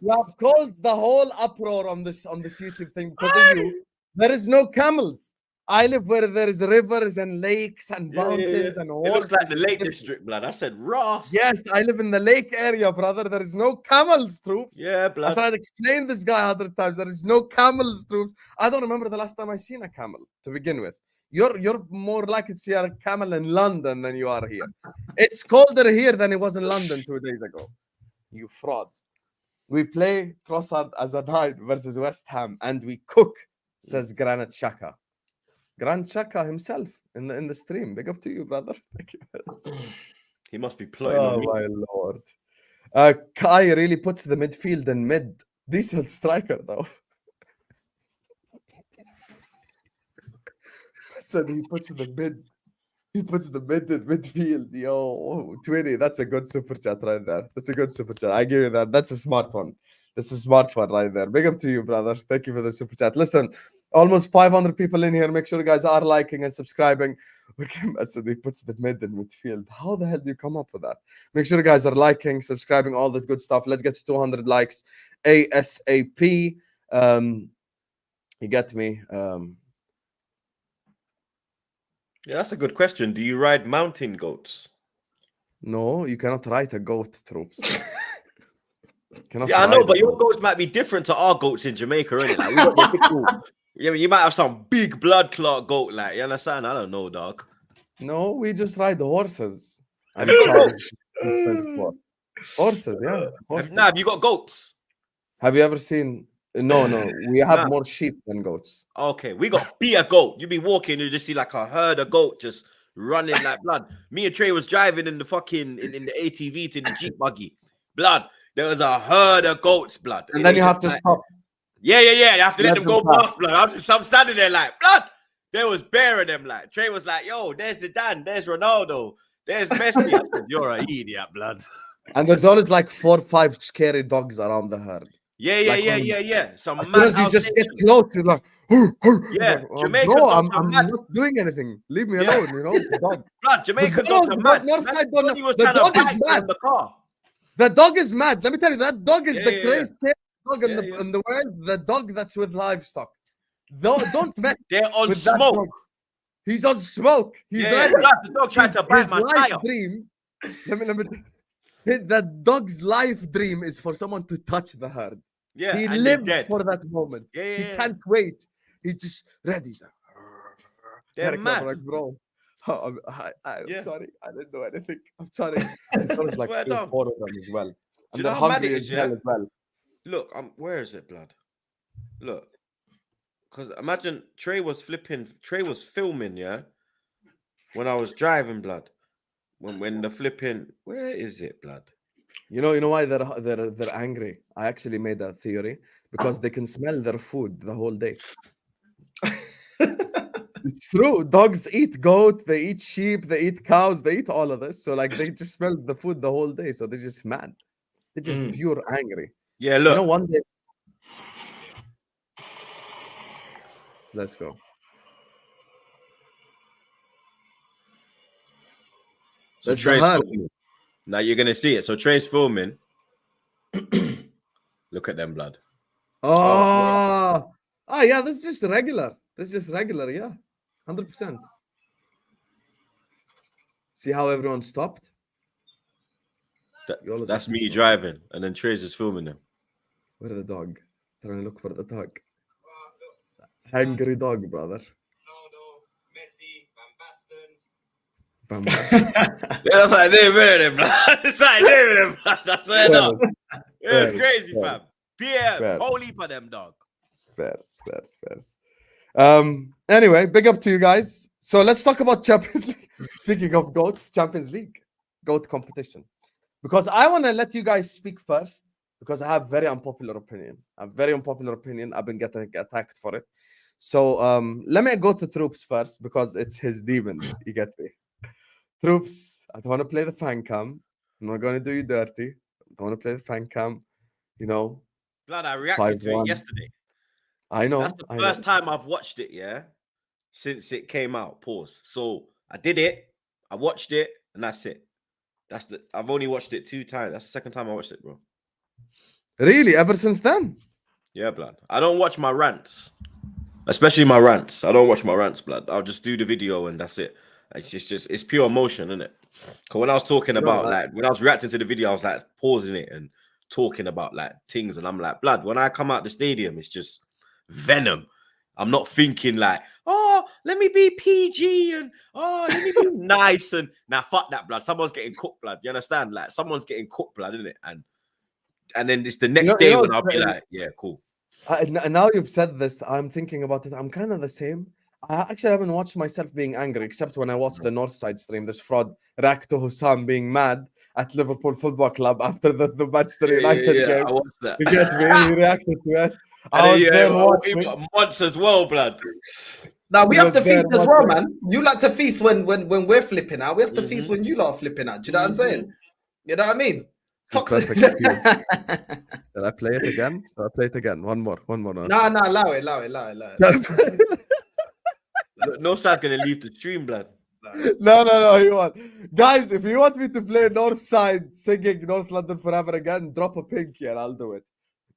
You have caused the whole uproar on this YouTube thing because of you. There is no camels. I live where there is rivers and lakes and mountains and It waters. looks like the Lake District, blood. I said Ross. Yes, I live in the lake area, brother. There is no camels, Troopz. Yeah, I blood. tried to explain this guy 100 times. There is no camels, Troopz. I don't remember the last time I seen a camel to begin with. You're more likely to see a camel in London than you are here. It's colder here than it was in London 2 days ago. You frauds. We play Trossard as a 9 versus West Ham, and we cook, says Granit Xhaka. Granit Xhaka himself in the stream. Big up to you, brother. Thank you. He must be plotting on me. My lord. Kai really puts the midfield in mid. Decent striker, though. Said he puts the mid. He puts the mid in midfield. Yo, 20. That's a good super chat right there. That's a good super chat. I give you that. That's a smart one. That's a smart one right there. Big up to you, brother. Thank you for the super chat. Listen, almost 500 people in here. Make sure you guys are liking and subscribing. So he puts the mid in midfield. How the hell do you come up with that? Make sure you guys are liking, subscribing, all that good stuff. Let's get to 200 likes ASAP. You get me? Yeah, that's a good question. Do you ride mountain goats? No, you cannot ride a goat, Troopz. Yeah, I know, but your goats might be different to our goats in Jamaica, innit? Like, we got the big goat. Yeah, you might have some big blood clot goat, like, you understand? I don't know, dog. No, we just ride the horses. Have you got goats? Horses, yeah. Horses. Nah, have you got goats? Have you ever seen? No, we have more sheep than goats. Okay, we got be a goat. You be walking, you just see like a herd of goat just running like blood. Me and Trey was driving in the fucking in the ATV to the Jeep buggy. Blood. There was a herd of goats, blood. And then you have to stop. Yeah. You have to let them go past, blood. I'm standing there like, blood. There was bear in them, like. Trey was like, yo, there's Zidane, there's Ronaldo, there's Messi. I said, you're an idiot, blood. And there's always like 4 or 5 scary dogs around the herd. Yeah. Some as soon as you just get close, you're like, yeah, Jamaican bro, dogs I'm are mad. not doing anything. Leave me alone, you know. The dog. Blood, Jamaican dogs are mad. Northside He was the dog is mad. In the car. The dog is mad. Let me tell you, that dog is the craziest dog in the world. The dog that's with livestock. Don't mess. They're on with smoke. He's on smoke. He's ready. The dog tried to bite my tire. Dream. Let me. That dog's life dream is for someone to touch the herd. Yeah, he lives for that moment. He can't wait. He's just ready. He's like, they're mad. Like, bro. I'm sorry. I didn't do anything. I'm sorry. There's like 4 of them as well. And they're hungry as hell as well. Look, where is it, blood? Look. Because imagine Trey was filming, yeah? When I was driving, blood. When the flipping, where is it, blood? You know why they're angry? I actually made that theory because they can smell their food the whole day. It's true. Dogs eat goat, they eat sheep, they eat cows, they eat all of this. So like they just smell the food the whole day. So they're just mad. They're just pure angry. Yeah, look. You know, one day. Let's go. So Trey's filming. Now you're gonna see it. So Trey's filming. Look at them, blood. Oh yeah, this is just regular. Yeah. 100%. See how everyone stopped? That's me driving, and then Trey's just filming them. Where's the dog? Trying to look for the dog. Angry dog, brother. Messi, Van Basten. Yeah, that's like they made him, blood. That's like they made him, blood. That's what I know. It was crazy, fam. PM, whole heap of them, dog. Pearce. Anyway, big up to you guys. So let's talk about Champions League. Speaking of goats, Champions League goat competition. Because I want to let you guys speak first because I have very unpopular opinion. I've been getting attacked for it. So let me go to Troopz first because it's his demons. You get me? Troopz, I don't want to play the fan cam. I'm not going to do you dirty. Don't want to play the fan cam. You know, Blood, I reacted to it 5-1. yesterday. I know. That's the first time I've watched it, yeah, since it came out. Pause. So I did it, I watched it, and that's it. I've only watched it 2 times. That's the second time I watched it, bro. Really? Ever since then? Yeah, blood. I don't watch my rants, especially my rants. I don't watch my rants, blood. I'll just do the video and that's it. It's just it's pure emotion, isn't it? Because when I was talking about when I was reacting to the video, I was like pausing it and talking about like things, and I'm like, blood. When I come out the stadium, it's just venom. I'm not thinking like, oh, let me be PG and oh, let me be nice and now fuck that, blood. Someone's getting cooked, blood. You understand? Like someone's getting cooked, blood, isn't it? And then it's the next day when I'll be like, yeah, cool. Now you've said this, I'm thinking about it. I'm kind of the same. I actually haven't watched myself being angry, except when I watched the Northside stream. This fraud react to Husam being mad at Liverpool Football Club after the Manchester United game. I watched that. You get me? He reacted to it. I was there watching. Months as well, blood. Now we have to feast as well, man. You like to feast when we're flipping out. We have to feast when you lot are flipping out. Do you know what I'm saying? You know what I mean? Toxic. Did I play it again? Shall I play it again? One more. No, allow it. Northside's gonna leave the stream, blood. No, you want. Guys, if you want me to play Northside singing North London Forever again, drop a pinky and I'll do it.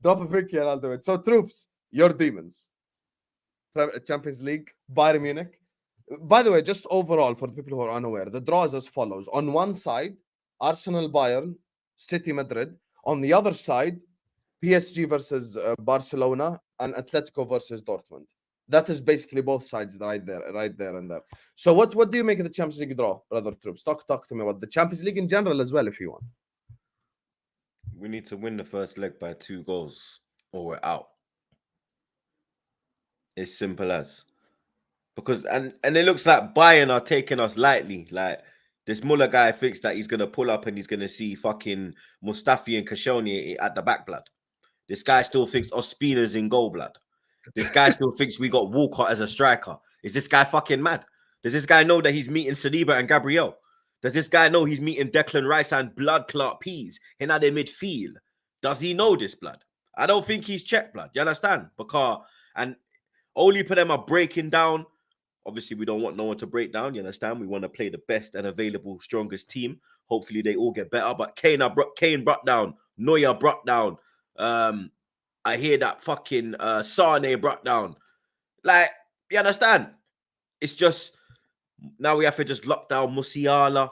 So, Troopz, your demons. Champions League, Bayern Munich. By the way, just overall, for the people who are unaware, the draw is as follows. On one side, Arsenal, Bayern, City, Madrid. On the other side, PSG versus Barcelona and Atletico versus Dortmund. That is basically both sides right there and there. So what do you make of the Champions League draw, brother Troopz? Talk to me about the Champions League in general as well, if you want. We need to win the first leg by 2 goals or we're out. It's simple as. Because and it looks like Bayern are taking us lightly. Like this Muller guy thinks that he's gonna pull up and he's gonna see fucking Mustafi and Kashoni at the back, blood. This guy still thinks Ospina's in goal, blood. This guy still thinks we got Walcott as a striker. Is this guy fucking mad? Does this guy know that he's meeting Saliba and Gabriel? Does this guy know he's meeting Declan Rice and blood clot peas in their midfield? Does he know this, blood? I don't think he's checked, blood. You understand? Because and only for them are breaking down. Obviously, we don't want no one to break down. You understand? We want to play the best and available, strongest team. Hopefully, they all get better. But Kane brought down. Neuer brought down. I hear that fucking Sane brought down. Like, you understand? It's just now we have to just lock down Musiala.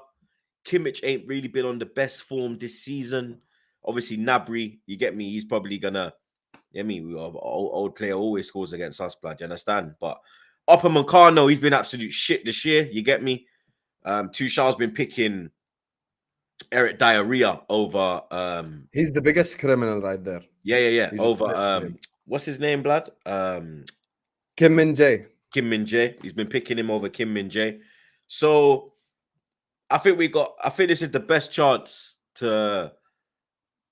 Kimmich ain't really been on the best form this season. Obviously, Gnabry, you get me? He's probably gonna. I mean, old player always scores against us, blood. You understand? But Upper Meccano, he's been absolute shit this year. You get me? Tuchel's been picking Eric Diarrhea over. He's the biggest criminal right there. Yeah. Over what's his name, blood? Kim Min-jae. He's been picking him over Kim Min-jae. So I think this is the best chance to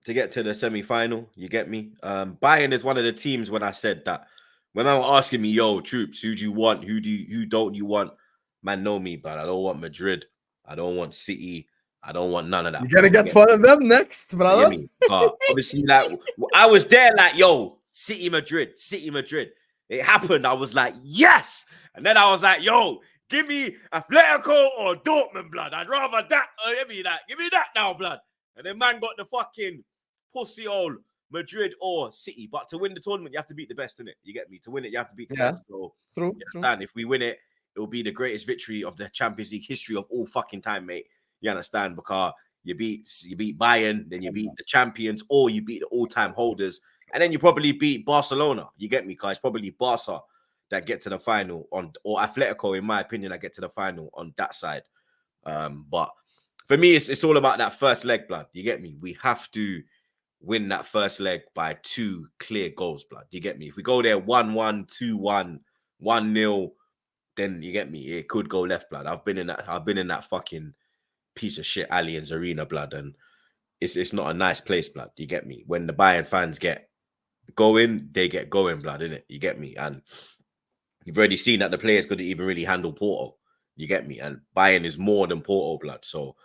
get to the semi-final. You get me? Bayern is one of the teams when I said that. When I was asking me, yo, Troopz, who do you want? Who don't you want? Man, know me, but I don't want Madrid. I don't want City. I don't want none of that. You're gonna get one of them next, brother. Obviously, like I was there, like, yo, City, Madrid. It happened. I was like, yes. And then I was like, yo, give me Atletico or Dortmund, blood. I'd rather that. Give me that now, blood. And then man got the fucking pussy old Madrid or City. But to win the tournament, you have to beat the best, innit? You get me? To win it, you have to beat the best. So, true. Understand? If we win it, it will be the greatest victory of the Champions League history of all fucking time, mate. You understand? Because you beat Bayern, then you beat the champions, or you beat the all-time holders, and then you probably beat Barcelona. You get me? Because it's probably Barca that get to the final or Atletico, in my opinion, that get to the final on that side. But for me, it's all about that first leg, blood. You get me? We have to win that first leg by 2 clear goals, blood. You get me? If we go there 1-1, 2-1, 1-0, then you get me? It could go left, blood. I've been in that fucking piece of shit Allianz Arena, blood, and it's not a nice place, blood. You get me? When the Bayern fans get going, they get going, blood, innit? You get me? And you've already seen that the players couldn't even really handle Porto. You get me? And Bayern is more than Porto, blood. So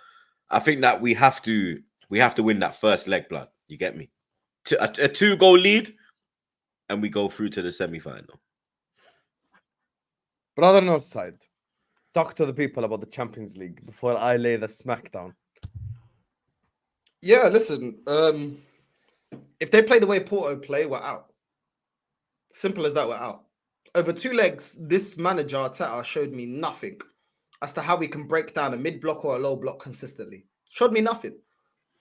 I think that we have to We have to win that first leg, blood. You get me? A 2-goal lead, and we go through to the semi-final. Brother Northside, talk to the people about the Champions League before I lay the smackdown. Yeah, listen. If they play the way Porto play, we're out. Simple as that, we're out. Over 2 legs, this manager, Arteta, showed me nothing as to how we can break down a mid-block or a low block consistently. Showed me nothing.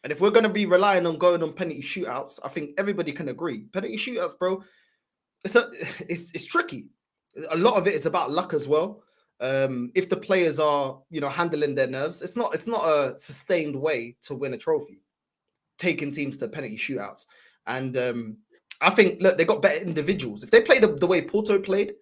And if we're going to be relying on going on penalty shootouts, I think everybody can agree. Penalty shootouts, bro, it's tricky. A lot of it is about luck as well. If the players are, handling their nerves, it's not a sustained way to win a trophy, taking teams to penalty shootouts. And I think, look, they got better individuals. If they play the way Porto played,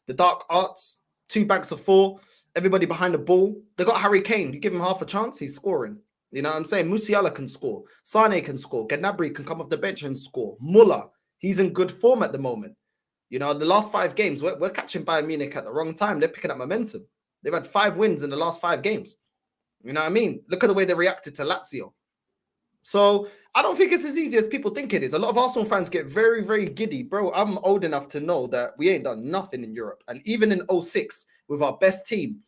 the dark arts, 2 banks of 4, everybody behind the ball, they got Harry Kane. You give him half a chance, he's scoring. You know what I'm saying? Musiala can score. Sane can score. Gnabry can come off the bench and score. Muller, he's in good form at the moment. The last 5 games, we're catching Bayern Munich at the wrong time. They're picking up momentum. They've had 5 wins in the last 5 games. You know what I mean? Look at the way they reacted to Lazio. So I don't think it's as easy as people think it is. A lot of Arsenal fans get very, very giddy. Bro, I'm old enough to know that we ain't done nothing in Europe. And even in 06, with our best team,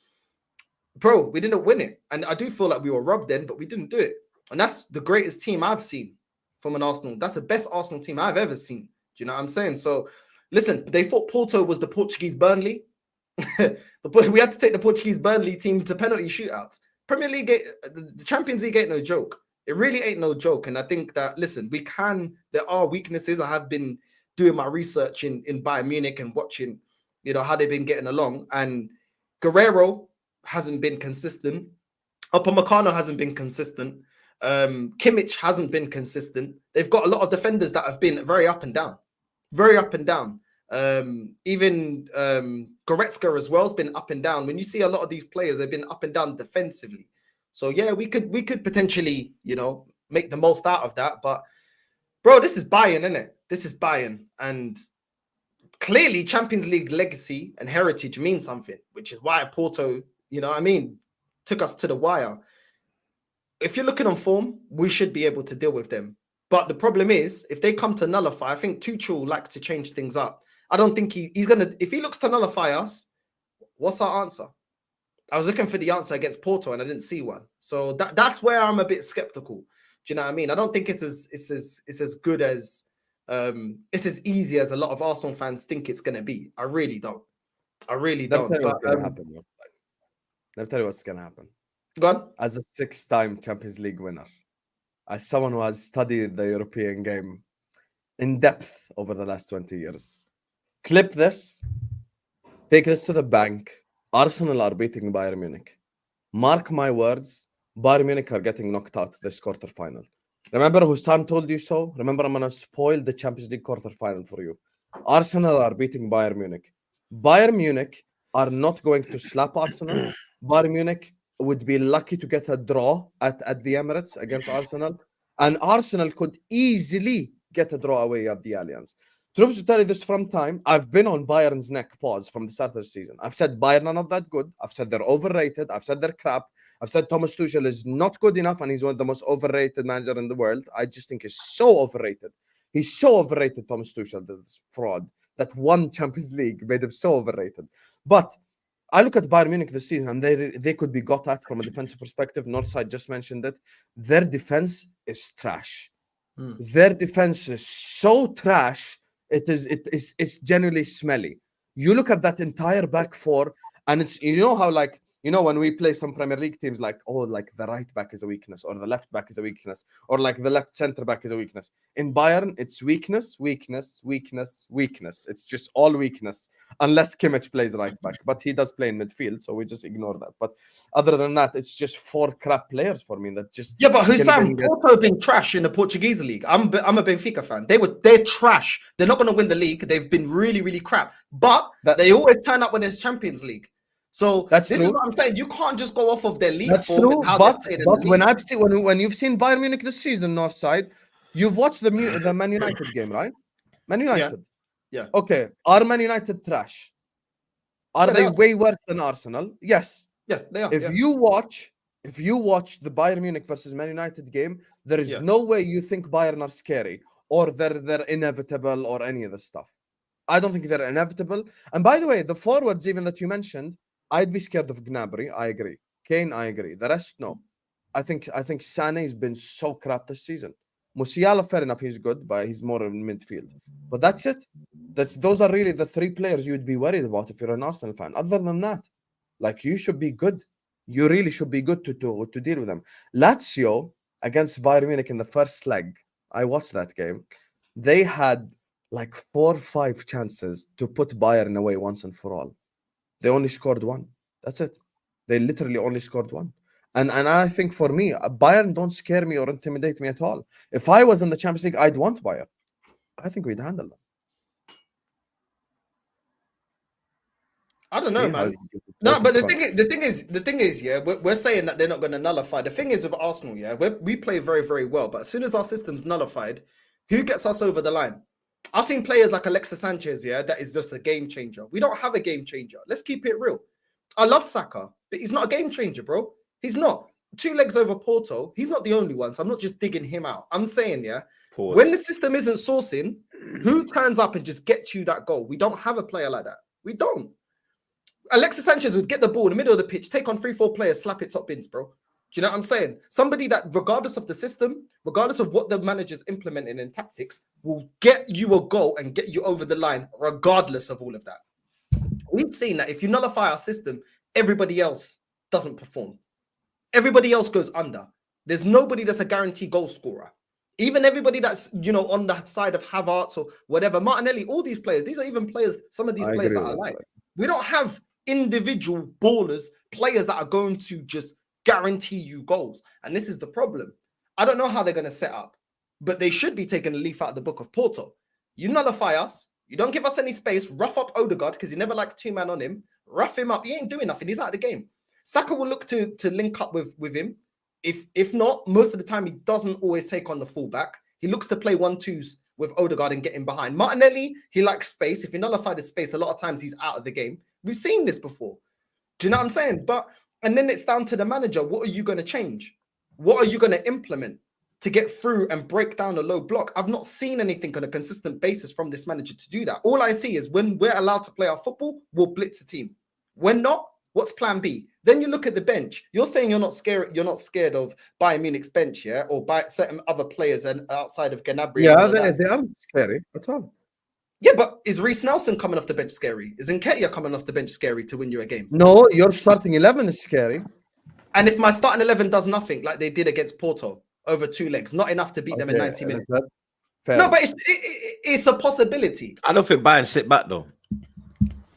bro, we didn't win it. And I do feel like we were robbed then, but we didn't do it. And that's the greatest team I've seen from an Arsenal. That's the best Arsenal team I've ever seen. Do you know what I'm saying? So, listen, they thought Porto was the Portuguese Burnley. We had to take the Portuguese Burnley team to penalty shootouts. Premier League, the Champions League ain't no joke. It really ain't no joke. And I think that, listen, there are weaknesses. I have been doing my research in Bayern Munich and watching, how they've been getting along. And Guerrero hasn't been consistent. Upamecano hasn't been consistent. Kimmich hasn't been consistent. They've got a lot of defenders that have been very up and down. Very up and down. Even Goretzka as well has been up and down. When you see a lot of these players, they've been up and down defensively. So yeah, we could potentially, make the most out of that. But bro, this is Bayern, isn't it? This is Bayern. And clearly Champions League legacy and heritage means something, which is why Porto, took us to the wire. If you're looking on form, we should be able to deal with them. But the problem is, if they come to nullify, I think Tuchel likes to change things up. I don't think he's going to, if he looks to nullify us, what's our answer? I was looking for the answer against Porto and I didn't see one. So that's where I'm a bit skeptical. Do you know what I mean? I don't think it's as good as, it's as easy as a lot of Arsenal fans think it's going to be. I really don't. Let me tell you what's going to happen. Let me tell you what's going to happen. Go on. As a 6-time Champions League winner, as someone who has studied the European game in depth over the last 20 years, clip this, take this to the bank. Arsenal are beating Bayern Munich. Mark my words, Bayern Munich are getting knocked out this quarterfinal. Remember Husam told you so? Remember, I'm going to spoil the Champions League quarterfinal for you. Arsenal are beating Bayern Munich. Bayern Munich are not going to slap Arsenal. Bayern Munich would be lucky to get a draw at the Emirates against Arsenal. And Arsenal could easily get a draw away at the Allianz. Troopz, to tell you this from time, I've been on Bayern's neck from the start of the season. I've said Bayern are not that good. I've said they're overrated. I've said they're crap. I've said Thomas Tuchel is not good enough and he's one of the most overrated managers in the world. I just think he's so overrated. He's so overrated, Thomas Tuchel, this fraud. That one Champions League made him so overrated. But I look at Bayern Munich this season and they could be got at from a defensive perspective. Northside just mentioned it. Their defense is trash. Their defense is so trash. It's genuinely smelly. You look at that entire back four, and it's how when we play some Premier League teams, like the right back is a weakness, or the left back is a weakness, or like the left center back is a weakness. In Bayern, it's weakness, weakness, weakness, weakness. It's just all weakness, unless Kimmich plays right back, but he does play in midfield, so we just ignore that. But other than that, it's just 4 crap players for me that just but Husam, Porto have been trash in the Portuguese league. I'm a Benfica fan. They're trash. They're not going to win the league. They've been really, really crap, but they always turn up when there's Champions League. So this is what I'm saying. You can't just go off of their league. That's true. But when you've seen Bayern Munich this season, Northside, you've watched the Man United game, right? Man United. Yeah. Okay. Are Man United trash? Are they way worse than Arsenal? Yes. Yeah, they are. If if you watch the Bayern Munich versus Man United game, there is Yeah. no way you think Bayern are scary or they're inevitable or any of this stuff. I don't think they're inevitable. And by the way, the forwards even that you mentioned, I'd be scared of Gnabry. I agree. Kane, I agree. The rest, no. I think Sané's been so crap this season. Musiala, fair enough, he's good, but he's more in midfield. But that's it. Those are really the three players you would be worried about if you're an Arsenal fan. Other than that, like, you should be good. You really should be good to deal with them. Lazio against Bayern Munich in the first leg, I watched that game. They had like 4 or 5 chances to put Bayern away once and for all. They only scored 1. That's it. They literally only scored 1. And I think for me, Bayern don't scare me or intimidate me at all. If I was in the Champions League, I'd want Bayern. I think we'd handle them. I don't know, man. No, but the thing is, yeah, we're saying that they're not going to nullify. The thing is with Arsenal, yeah, we play very, very well. But as soon as our system's nullified, who gets us over the line? I've seen players like Alexis Sanchez, yeah, that is just a game changer. We don't have a game changer. Let's keep it real. I love Saka, but he's not a game changer, bro. He's not. 2 legs over Porto. He's not the only one, so I'm not just digging him out. I'm saying, yeah, when the system isn't sourcing, who turns up and just gets you that goal? We don't have a player like that. We don't. Alexis Sanchez would get the ball in the middle of the pitch, take on 3-4 players, slap it top bins, bro. Do you know what I'm saying? Somebody that, regardless of the system, regardless of what the manager's implementing in tactics, will get you a goal and get you over the line, regardless of all of that. We've seen that if you nullify our system, everybody else doesn't perform. Everybody else goes under. There's nobody that's a guaranteed goal scorer. Even everybody that's, you know, on the side of Havertz or whatever, Martinelli, all these players, these are even players, some of these players that I like. We don't have individual ballers, players that are going to just guarantee you goals. And this is the problem. I don't know how they're going to set up, but they should be taking a leaf out of the book of Porto. You nullify us. You don't give us any space. Rough up Odegaard because he never likes 2-man on him. Rough him up. He ain't doing nothing. He's out of the game. Saka will look to link up with him. If not, most of the time he doesn't always take on the fullback. He looks to play 1-2s with Odegaard and get him behind. Martinelli, he likes space. If you nullify the space, a lot of times he's out of the game. We've seen this before. Do you know what I'm saying? And then it's down to the manager. What are you going to change? What are you going to implement to get through and break down a low block? I've not seen anything on a consistent basis from this manager to do that. All I see is when we're allowed to play our football, we'll blitz the team. When not, what's plan B? Then you look at the bench. You're saying you're not scared of Bayern Munich's bench, yeah? Or by certain other players and outside of Gnabry. Yeah, they aren't scary at all. Yeah, but is Reece Nelson coming off the bench scary? Is Nketiah coming off the bench scary to win you a game? No, your starting 11 is scary. And if my starting 11 does nothing like they did against Porto over 2 legs, not enough to beat them in 90 minutes. No, but it's a possibility. I don't think Bayern sit back though.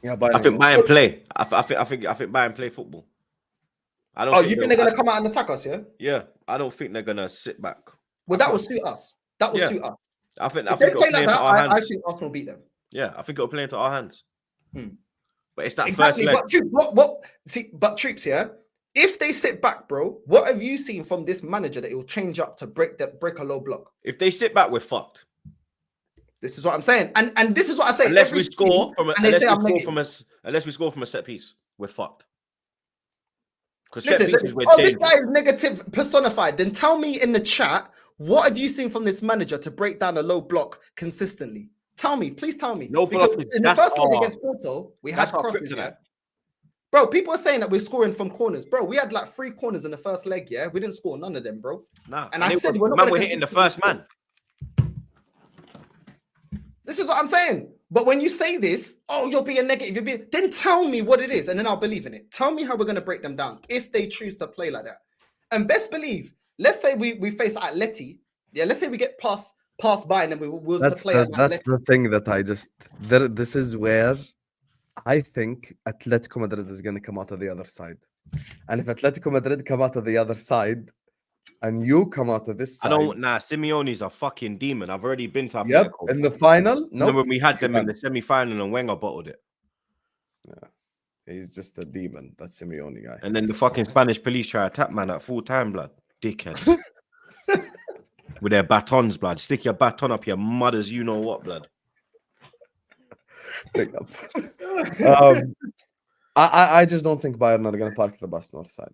Yeah, I think Bayern play. I think Bayern play football. I don't. Oh, you think they're gonna come out and attack us? Yeah. Yeah, I don't think they're gonna sit back. Well, that will suit us. That will suit us. I think if they it'll play play like into that, our hands. I think Arsenal beat them. Yeah, I think it'll play into our hands. But it's that Exactly. first leg. But Troopz, yeah. If they sit back, bro, what have you seen from this manager that it will change up to break a low block? If they sit back, we're fucked. This is what I'm saying, and this is what I say. Unless we score from a set piece, we're fucked. Because set pieces, we're dangerous. This guy is negative personified. Then tell me in the chat, what have you seen from this manager to break down a low block consistently? Tell me, please tell me. No because block. in the first leg against Porto, we had crosses. Yeah? Bro, people are saying that we're scoring from corners. Bro, we had like 3 corners in the first leg, yeah? We didn't score none of them, bro. Nah. And I said we're hitting the first man. This is what I'm saying. But when you say this, you're being negative. Then tell me what it is, and then I'll believe in it. Tell me how we're going to break them down if they choose to play like that. And best believe, let's say we face Atleti. Yeah, let's say we get passed by, and then we will play. That's the thing that I just. This is where I think Atletico Madrid is going to come out of the other side. And if Atletico Madrid come out of the other side, and you come out of this side. Simeone's a fucking demon. I've already been to Atletico. In the final? No. When we had them in the semi-final and Wenger bottled it. Yeah. He's just a demon, that Simeone guy. And then the fucking Spanish police try to attack man at full time, blood. Dickheads. With their batons, blood. Stick your baton up your mother's you know what, blood. Pick up. I just don't think Bayern are going to park the bus north side.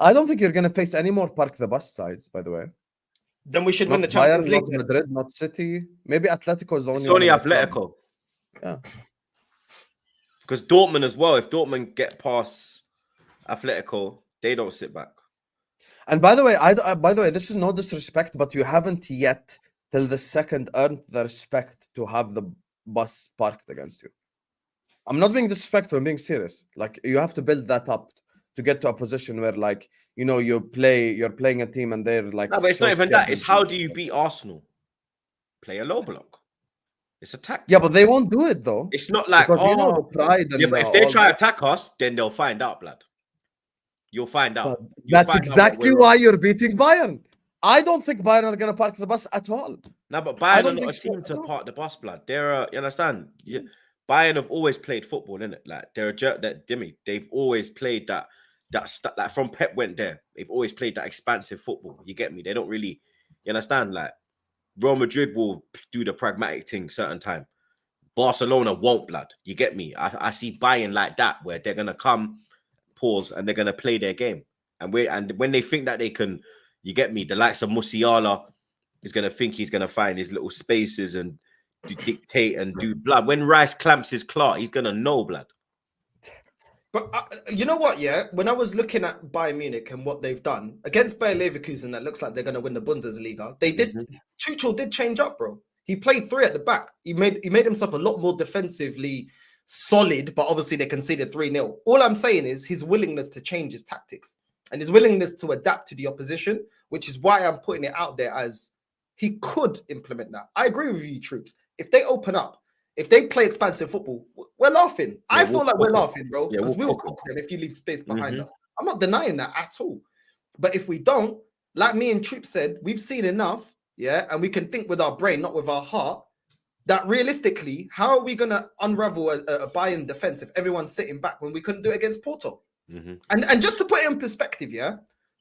I don't think you're going to face any more park the bus sides, by the way. Then we should Not win the Champions Bayern, League. not Madrid, not City. Maybe Atletico is the only It's only one in the club. Atletico. Yeah. Because Dortmund as well, if Dortmund get past Atletico, they don't sit back. And by the way, this is no disrespect, but you haven't yet, till the second, earned the respect to have the bus parked against you. I'm not being disrespectful, I'm being serious. Like, you have to build that up to get to a position where, like, you know, you're playing a team and they're like... No, but it's so not even scared that. It's of how you. do you beat Arsenal? Play a low block. It's a tactic. Yeah, but they won't do it, though. It's not like, Because, you know, the pride and yeah, but if they all try to that. attack us, then they'll find out, blood. You'll find out. But You'll that's find out exactly what we're why on. you're beating Bayern. I don't think Bayern are going to park the bus at all. No, but I Bayern don't are not think a so team at to all. park the bus, blood. They're, you understand? Yeah. Bayern have always played football, innit? Like, they're a jerk that Dimmy. They've always played that like from Pep went there. They've always played that expansive football. You get me? They don't really, you understand? Like, Real Madrid will do the pragmatic thing certain time. Barcelona won't, blood. You get me? I see Bayern like that, where they're gonna come, pause, and they're gonna play their game. And when they think that they can, you get me, the likes of Musiala is gonna think he's gonna find his little spaces and dictate and do blood. When Rice clamps his claw, he's gonna know, blood. But you know what? Yeah, when I was looking at Bayern Munich and what they've done against Bayer Leverkusen, that looks like they're going to win the Bundesliga. They did. Tuchel did change up, bro. He played 3 at the back. He made himself a lot more defensively solid, but obviously they conceded 3-0. All I'm saying is his willingness to change his tactics and his willingness to adapt to the opposition, which is why I'm putting it out there as he could implement that. I agree with you, Troopz. If they open up, if they play expansive football, we're laughing. Yeah, I feel like we're laughing, bro, because we'll we'll cook them if you leave space behind us. I'm not denying that at all. But if we don't, like me and Troopz said, we've seen enough, yeah, and we can think with our brain, not with our heart, that realistically, how are we going to unravel a Bayern defense if everyone's sitting back when we couldn't do it against Porto? And just to put it in perspective, yeah,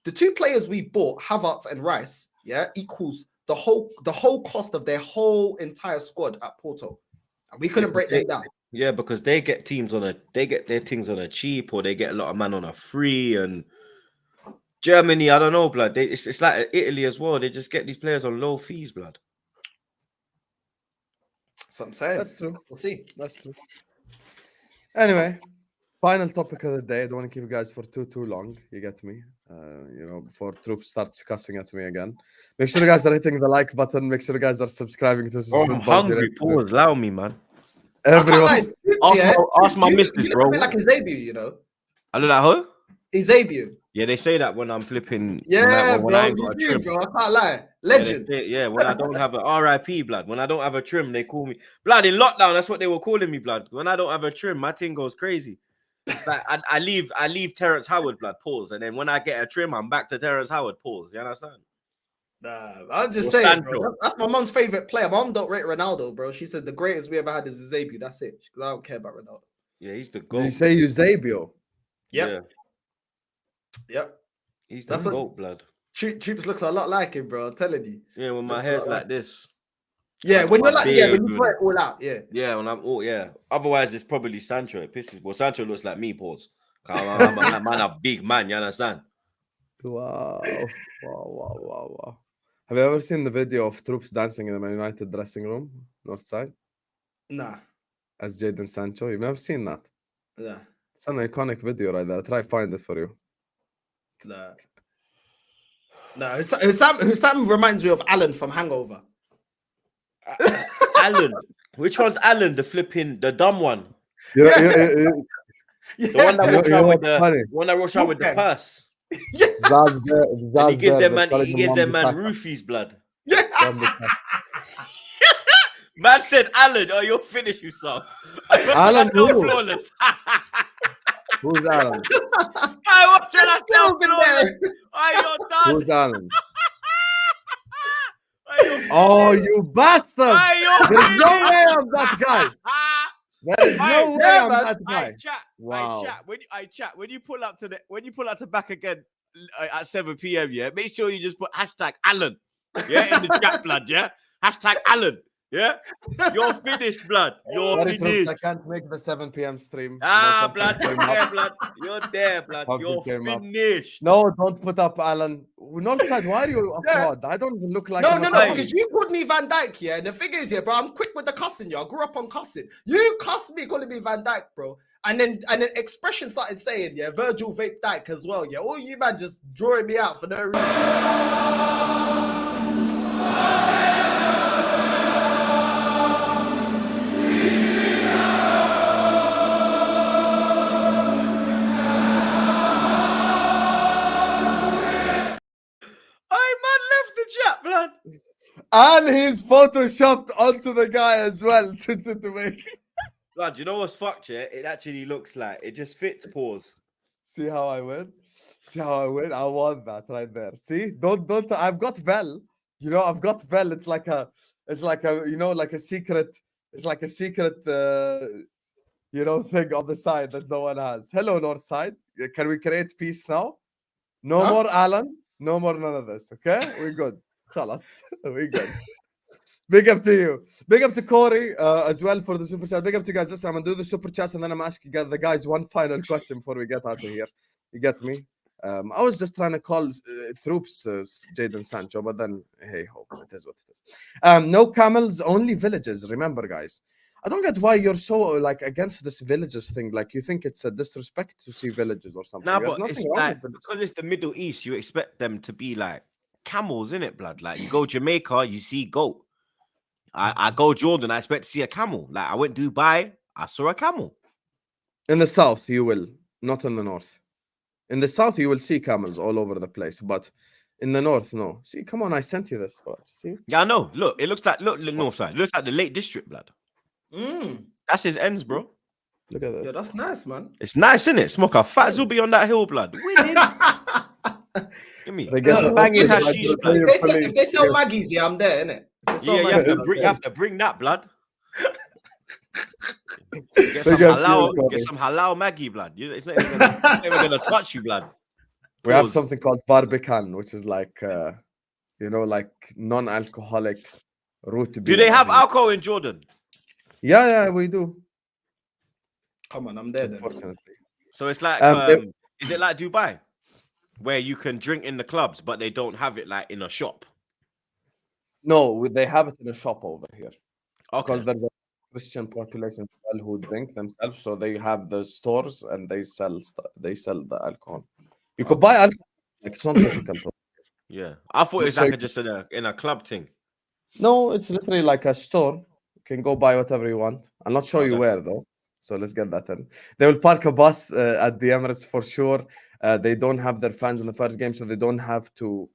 the 2 players we bought, Havertz and Rice, yeah, equals the whole cost of their whole entire squad at Porto. And we couldn't break them down. Yeah, because they get their things on a cheap, or they get a lot of man on a free. And Germany, I don't know, blood. It's like Italy as well. They just get these players on low fees, blood. That's what I'm saying. That's true. We'll see. That's true. Anyway, final topic of the day. I don't want to keep you guys for too long. You get me? You know, before Troopz starts cussing at me again. Make sure you guys are hitting the like button. Make sure you guys are subscribing to this. I'm hungry. Pause. Allow me, man. Everyone. Ask my missus, bro. Like his debut, you know. I look like who? His debut. Yeah, they say that when I'm flipping. Yeah, when bro. I ain't got a trim. Bro. I can't lie. Legend. Yeah, when I don't have a RIP, blood. When I don't have a trim, they call me blood. In lockdown, that's what they were calling me, blood. When I don't have a trim, my thing goes crazy. It's like I leave Terrence Howard, blood, pause. And then when I get a trim, I'm back to Terrence Howard, pause. You understand? Nah, I'm just saying, bro. That's my mom's favorite player. Mom don't rate Ronaldo, bro. She said the greatest we ever had is Eusebio. That's it. Because I don't care about Ronaldo. Yeah, he's the GOAT. Did you say Eusebio? Yep. He's the GOAT, blood. Troopz looks a lot like him, bro. I'm telling you. Yeah, when my hair's like this. Yeah, when you're like, when you put it all out, Yeah, when I'm all, Otherwise, it's probably Sancho. It pisses. Well, Sancho looks like me, pause. I'm a big man, you understand? Wow. Have you ever seen the video of Troopz dancing in the Man United dressing room, Northside? Nah. As Jadon Sancho? You've never seen that? Nah. It's an iconic video right there. Try find it for you. Nah. Husam reminds me of Alan from Hangover. Alan. Which one's Alan? The dumb one. The one that walks around with the purse. Zaz he gives them man roofies, blood. Yeah. Man said, Alan, oh, you'll finish yourself. Alan, flawless. Who's Alan? I watch it flawless. Oh, you're done. Who's Alan? Oh, you bastard! There's no way I'm that guy. There is no way I'm that guy. Wow. Chat. When you pull up to back again at 7 p.m. Yeah, make sure you just put hashtag Alan. Yeah, in the chat, blood. Yeah, hashtag Alan. Yeah, you're finished, blood. You're Sorry, Troopz, I finished. can't make the 7 p.m. stream. Blood, you're there, blood. You're there, blood. You're finished. No, don't put up Alan. Northside, why are you a fraud? I don't even look like No, I'm a no, fraud. because you called me Van Dijk, yeah. And the thing is, yeah, bro, I'm quick with the cussing, yeah. I grew up on cussing. You cuss me calling me Van Dijk, bro. And then expression started saying, yeah, Virgil Vape Dyke as well, yeah. All you man just drawing me out for no reason. Chat, blood. And he's photoshopped onto the guy as well to make. Blood, you know what's fucked, yeah? It actually looks like it just fits. Pause. See how I win? See how I win? I want that right there. See? Don't. I've got Bell. You know, I've got Bell. It's like a, you know, like a secret. It's like a secret, you know, thing on the side that no one has. Hello, Northside. Can we create peace now? No more Alan. No more none of this, okay? We're good. Khalas. We're good. Big up to you. Big up to Corey as well for the super chat. Big up to you guys. Listen, I'm going to do the super chats and then I'm asking the guys one final question before we get out of here. You get me? I was just trying to call Troopz Jadon Sancho, but then, hey, ho, it is what it is. No camels, only villages. Remember, guys. I don't get why you're so like against this villages thing. Like you think it's a disrespect to see villages or something. Nah, but it's like because it's the Middle East, you expect them to be like camels, innit, blood? Like you go Jamaica, you see goat. I go Jordan, I expect to see a camel. Like I went Dubai, I saw a camel. In the south, you will, not in the north. In the south, you will see camels all over the place, but in the north, no. See, come on, I sent you this. See? Yeah, I know. Look, it looks like the north side. It looks like the Lake District, blood. That's his ends, bro. Look at this. Yeah, that's nice, man. It's nice, isn't it? Smoke a fat zubi on that hill, blood. Give me. They get banging hashish, blood. If they sell Maggies, yeah, I'm there, innit? Yeah, you have to bring that, blood. Get some halal Maggie, blood. It's not even gonna touch you, blood. We have something called Barbican, which is like, you know, like non-alcoholic root beer. Do they have alcohol in Jordan? Yeah, we do. Come on, I'm there. Unfortunately. So it's like, is it like Dubai, where you can drink in the clubs, but they don't have it like in a shop? No, they have it in a shop over here. Okay. Because there's a Christian population as well who drink themselves, so they have the stores and they sell the alcohol. You could buy alcohol, like it's not difficult. Yeah, I thought it was like just in a club thing. No, it's literally like a store. You can go buy whatever you want. I'll not show you where though. So let's get that in. They will park a bus at the Emirates for sure. They don't have their fans in the first game, so they don't have to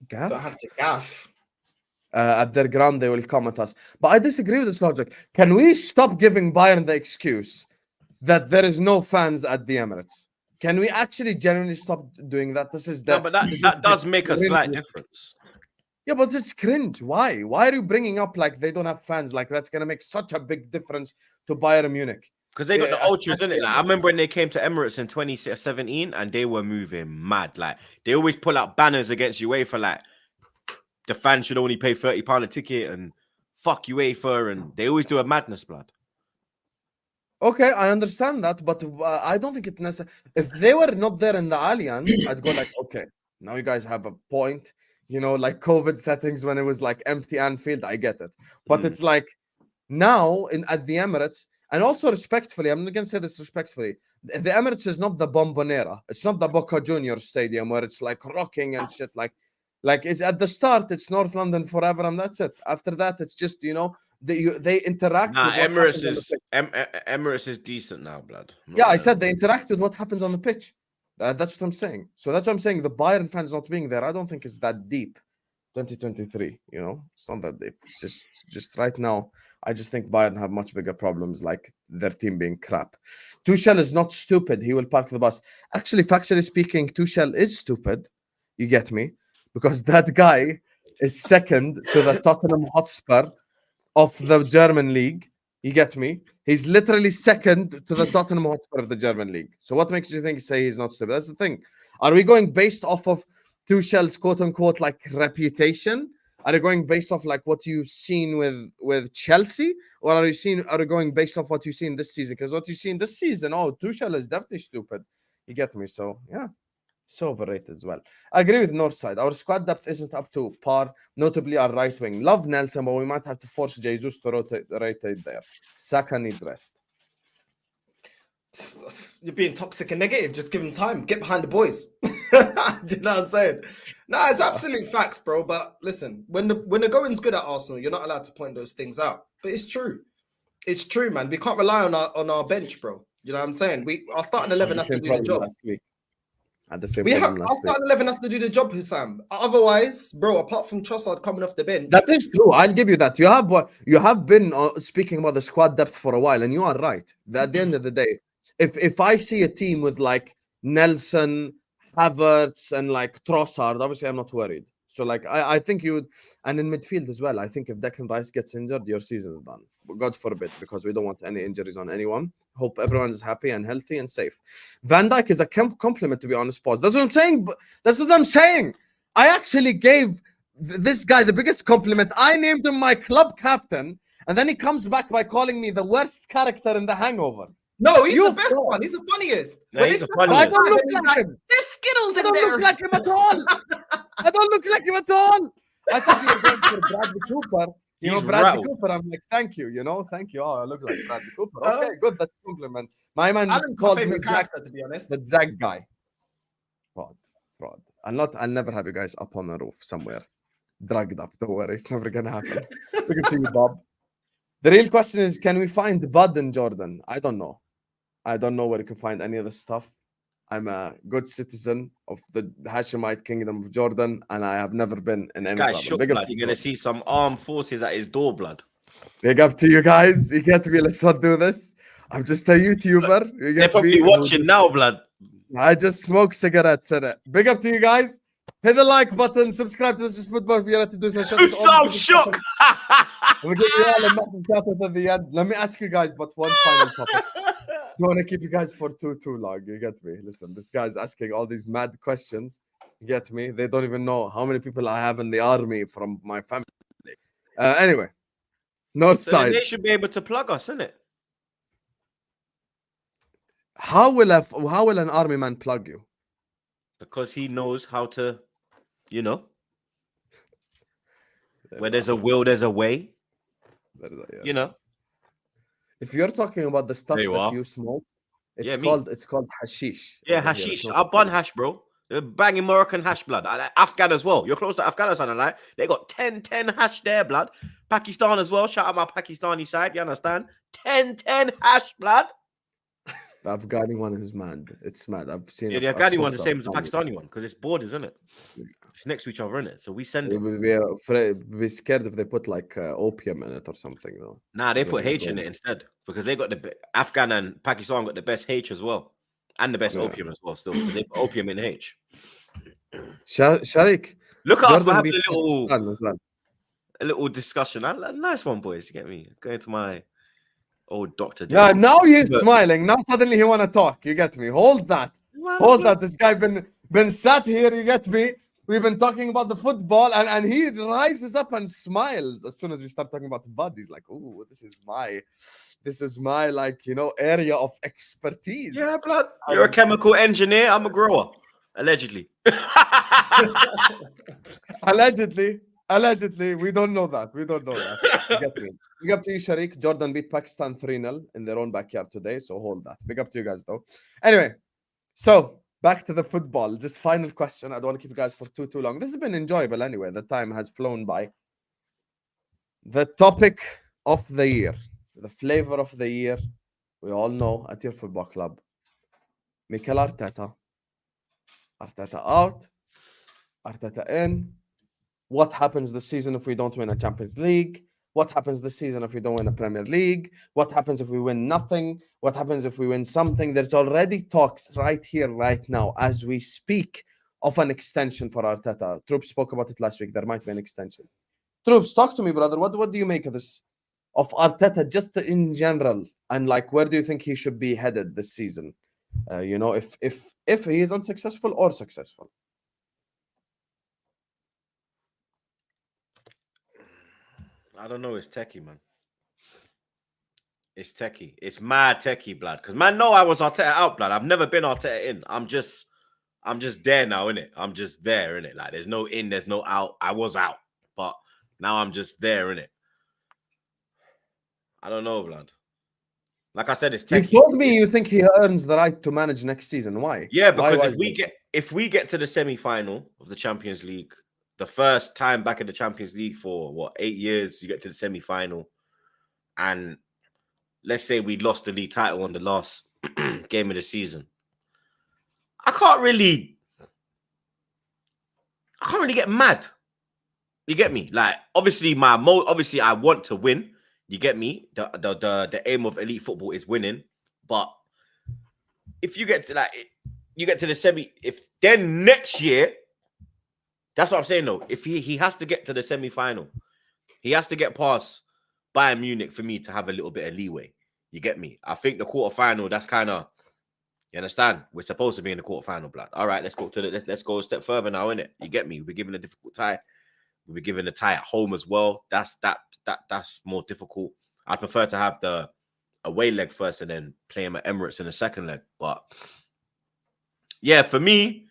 gaff. Don't have to gaff. At their ground, they will come at us. But I disagree with this logic. Can we stop giving Bayern the excuse that there is no fans at the Emirates? Can we actually genuinely stop doing that? But that does make a slight difference. Yeah, but it's cringe. Why? Why are you bringing up like they don't have fans? Like that's gonna make such a big difference to Bayern Munich. Because they got the ultras, isn't it? Like, I remember when they came to Emirates in 2017 and they were moving mad. Like they always pull out banners against UEFA, like the fans should only pay £30 a ticket and fuck UEFA, and they always do a madness, blood. Okay, I understand that, but I don't think it's necessary. If they were not there in the Allianz, I'd go like, okay, now you guys have a point. You know, like COVID settings when it was like empty Anfield, I get it. But it's like now at the Emirates, and also respectfully, I'm not going to say this respectfully, the Emirates is not the Bombonera. It's not the Boca Juniors Stadium where it's like rocking and shit. Like it's at the start, it's North London forever, and that's it. After that, it's just, you know, they interact. Nah, Emirates is decent now, blood. Yeah, I said they interact with what happens on the pitch. That's what I'm saying. So that's what I'm saying. The Bayern fans not being there, I don't think it's that deep. 2023, you know, it's not that deep. It's just right now, I just think Bayern have much bigger problems, like their team being crap. Tuchel is not stupid. He will park the bus. Actually, factually speaking, Tuchel is stupid. You get me? Because that guy is second to the Tottenham Hotspur of the German league. You get me? He's literally second to the Tottenham Hotspur of the German league. So what makes you say he's not stupid? That's the thing. Are we going based off of Tuchel's quote-unquote like reputation? Are you going based off like what you've seen with Chelsea, or are you going based off what you've seen this season? Because what you've seen this season, Tuchel is definitely stupid. You get me? So yeah, so overrated as well. I agree with Northside. Our squad depth isn't up to par, notably our right wing. Love Nelson, but we might have to force Jesus to rotate there. Saka needs rest. You're being toxic and negative. Just give him time. Get behind the boys. Do you know what I'm saying? No, it's absolute facts, bro. But listen, when the going's good at Arsenal, you're not allowed to point those things out. But it's true. It's true, man. We can't rely on our bench, bro. You know what I'm saying? Our starting 11 has to do the job. Last week. At the same Our time last week. starting 11 has to do the job, Husam. Otherwise, bro, apart from Trossard coming off the bench. That is true. I'll give you that. You have been speaking about the squad depth for a while, and you are right. At the end of the day, if I see a team with like Nelson, Havertz, and like Trossard, obviously I'm not worried. So like I think you would, and in midfield as well. I think if Declan Rice gets injured, your season is done. God forbid, because we don't want any injuries on anyone. Hope everyone is happy and healthy and safe. Van Dijk is a compliment, to be honest. Pause. That's what I'm saying. That's what I'm saying. I actually gave this guy the biggest compliment. I named him my club captain, and then he comes back by calling me the worst character in The Hangover. No, he's the best one. He's the funniest. No, he's the funniest. I don't look like him. There's Skittles I in there. don't look like him at all. I don't look like him at all. I thought you were going for Bradley Cooper. Bradley Cooper. I'm like, thank you. Thank you. Oh, I look like Bradley Cooper. Okay, good. That's a compliment. My man called me character, to be honest. The Zach guy. Fraud. I'll never have you guys up on a roof somewhere, drugged up. Don't worry, it's never gonna happen. Look at you, Bob. The real question is, can we find Bud in Jordan? I don't know. I don't know where you can find any of this stuff. I'm a good citizen of the Hashemite Kingdom of Jordan, and I have never been in any trouble. Shook, blood. You're gonna see some armed forces at his door, blood. Big up to you guys. You get me. Let's not do this. I'm just a YouTuber. They're probably watching now, blood. I just smoke cigarettes in it. Big up to you guys. Hit the like button. Subscribe to this football if you're ready to do so. I'm shook. We'll give you all a massive shout out at the end. Let me ask you guys, but one final topic. Don't want to keep you guys for too long. You get me? Listen, this guy's asking all these mad questions. You get me? They don't even know how many people I have in the army from my family. Anyway, Northside. So they should be able to plug us, innit? How will an army man plug you? Because he knows how to, where there's a will, there's a way. If you're talking about the stuff that you smoke, it's called hashish. Yeah, hashish. I bun hash, bro. They're banging Moroccan hash, blood. Afghan as well. You're close to Afghanistan, and like they got 10 hash there, blood. Pakistan as well. Shout out my Pakistani side. You understand? 10 hash, blood. The Afghani one is mad. It's mad. I've seen the Afghani one the same as the Pakistani one because it's borders, isn't it? It's next to each other, isn't it? So we send it. We're scared if they put like opium in it or something, though. Nah, they put H in it instead because they got the Afghan and Pakistan got the best H as well, and the best opium as well. Still, because they put opium in H. Sharik, look at us having a little discussion. Nice one, boys. You get me? Going to my old doctor. Yeah, now he's smiling. Now suddenly he want to talk. You get me? Hold that. This guy been sat here. You get me? We've been talking about the football, and he rises up and smiles as soon as we start talking about the bud. He's like, "Oh, this is my like area of expertise." Yeah, blood. You're a chemical engineer. I'm a grower, allegedly. Allegedly, we don't know that. You get me? Big up to you, Sharik. Jordan beat Pakistan 3-0 in their own backyard today, so hold that. Big up to you guys, though. Anyway, so back to the football. Just final question. I don't want to keep you guys for too long. This has been enjoyable anyway. The time has flown by. The topic of the year, the flavor of the year, we all know at your football club. Mikel Arteta. Arteta out. Arteta in. What happens this season if we don't win a Champions League? What happens this season if we don't win a Premier League? What happens if we win nothing? What happens if we win something? There's already talks right here, right now, as we speak, of an extension for Arteta. Troopz spoke about it last week. There might be an extension. Troopz, talk to me, brother. What do you make of this? Of Arteta, just in general, and like, where do you think he should be headed this season? If he is unsuccessful or successful. I don't know. It's techie, man. It's techie. It's mad techie, blood. Because man, know I was Arteta out, blood. I've never been Arteta in. I'm just there now, innit? I'm just there, innit? Like, there's no in, there's no out. I was out, but now I'm just there, innit? I don't know, blood. Like I said, it's techie. You've told me you think he earns the right to manage next season. Why? Yeah, because if we get to the semi-final of the Champions League, the first time back in the Champions League for what, 8 years, you get to the semi-final, and let's say we lost the league title on the last game of the season. I can't really get mad. You get me? Like, obviously, obviously I want to win. You get me? The aim of elite football is winning. But if you get to the semi, if then next year, that's what I'm saying though. If he has to get to the semi-final, he has to get past Bayern Munich for me to have a little bit of leeway. You get me? I think the quarterfinal, that's kind of, you understand? We're supposed to be in the quarterfinal, blood. All right, let's go let's go a step further now, innit? You get me? We're given a difficult tie. We'll be given a tie at home as well. That's more difficult. I prefer to have the away leg first and then play him at Emirates in the second leg. But yeah, for me,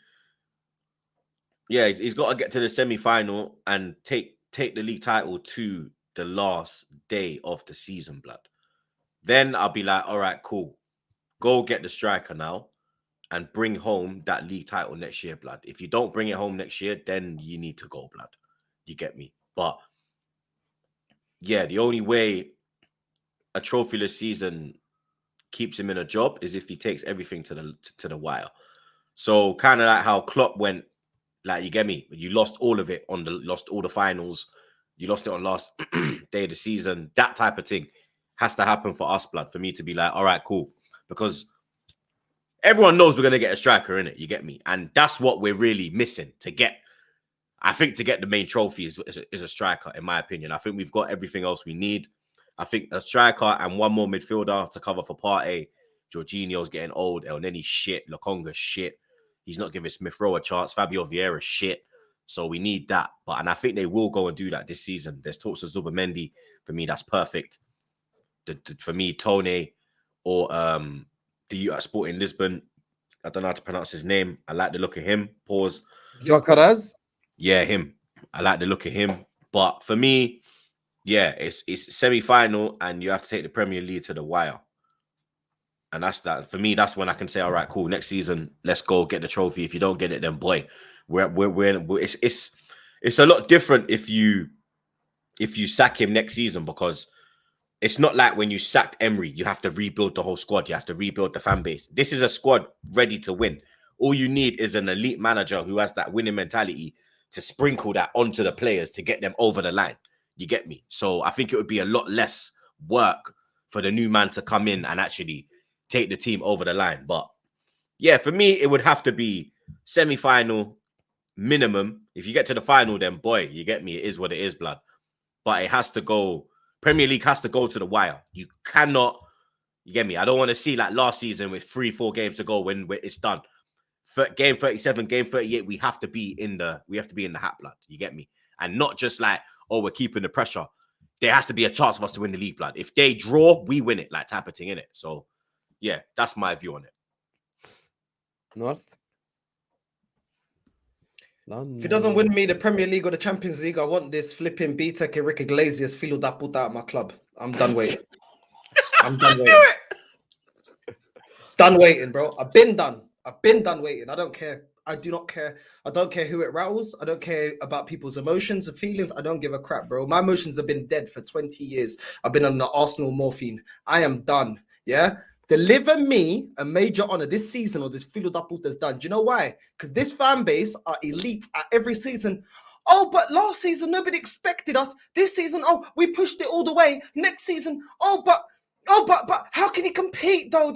yeah, he's got to get to the semi-final and take the league title to the last day of the season, blood. Then I'll be like, all right, cool. Go get the striker now and bring home that league title next year, blood. If you don't bring it home next year, then you need to go, blood. You get me? But yeah, the only way a trophyless season keeps him in a job is if he takes everything to the wire. So kind of like how Klopp went, like, you get me? You lost all of it lost all the finals. You lost it on last day of the season. That type of thing has to happen for us, blood, for me to be like, all right, cool. Because everyone knows we're going to get a striker, innit? You get me? And that's what we're really missing to get. I think to get the main trophy is a striker, in my opinion. I think we've got everything else we need. I think a striker and one more midfielder to cover for Partey. Jorginho's getting old. El Neni shit. Lokonga shit. He's not giving Smith Rowe a chance. Fabio Vieira shit. So we need that. And I think they will go and do that this season. There's talks of Zubamendi. For me, that's perfect. For me, Tone or the youth at Sporting Lisbon. I don't know how to pronounce his name. I like the look of him. Pause. Jokeres? Yeah, him. I like the look of him. But for me, yeah, it's semi-final and you have to take the Premier League to the wire. And that's that. For me, that's when I can say, all right, cool. Next season, let's go get the trophy. If you don't get it, then boy, it's a lot different if you sack him next season, because it's not like when you sacked Emery, you have to rebuild the whole squad. You have to rebuild the fan base. This is a squad ready to win. All you need is an elite manager who has that winning mentality to sprinkle that onto the players to get them over the line. You get me? So I think it would be a lot less work for the new man to come in and actually take the team over the line. But yeah, for me, it would have to be semi-final minimum. If you get to the final, then boy, you get me? It is what it is, blood. But it has to go. Premier League has to go to the wire. You cannot, you get me? I don't want to see like last season with 3-4 games to go when it's done. Game 37, game 38, we have to be in the hat, blood. You get me? And not just like, oh, we're keeping the pressure. There has to be a chance for us to win the league, blood. If they draw, we win it, like type of thing, innit? So yeah, that's my view on it. North? If he doesn't win me the Premier League or the Champions League, I want this flipping B-Tech Enrique Iglesias filo da puta at my club. I'm done waiting. I'm done waiting. Done waiting, bro. I've been done waiting. I don't care. I do not care. I don't care who it rattles. I don't care about people's emotions and feelings. I don't give a crap, bro. My emotions have been dead for 20 years. I've been on the Arsenal morphine. I am done. Yeah? Deliver me a major honor this season, or this filo da puta's done. Do you know why? Because this fan base are elite at every season. Oh, but last season, nobody expected us. This season, oh, we pushed it all the way. Next season, but how can he compete, though?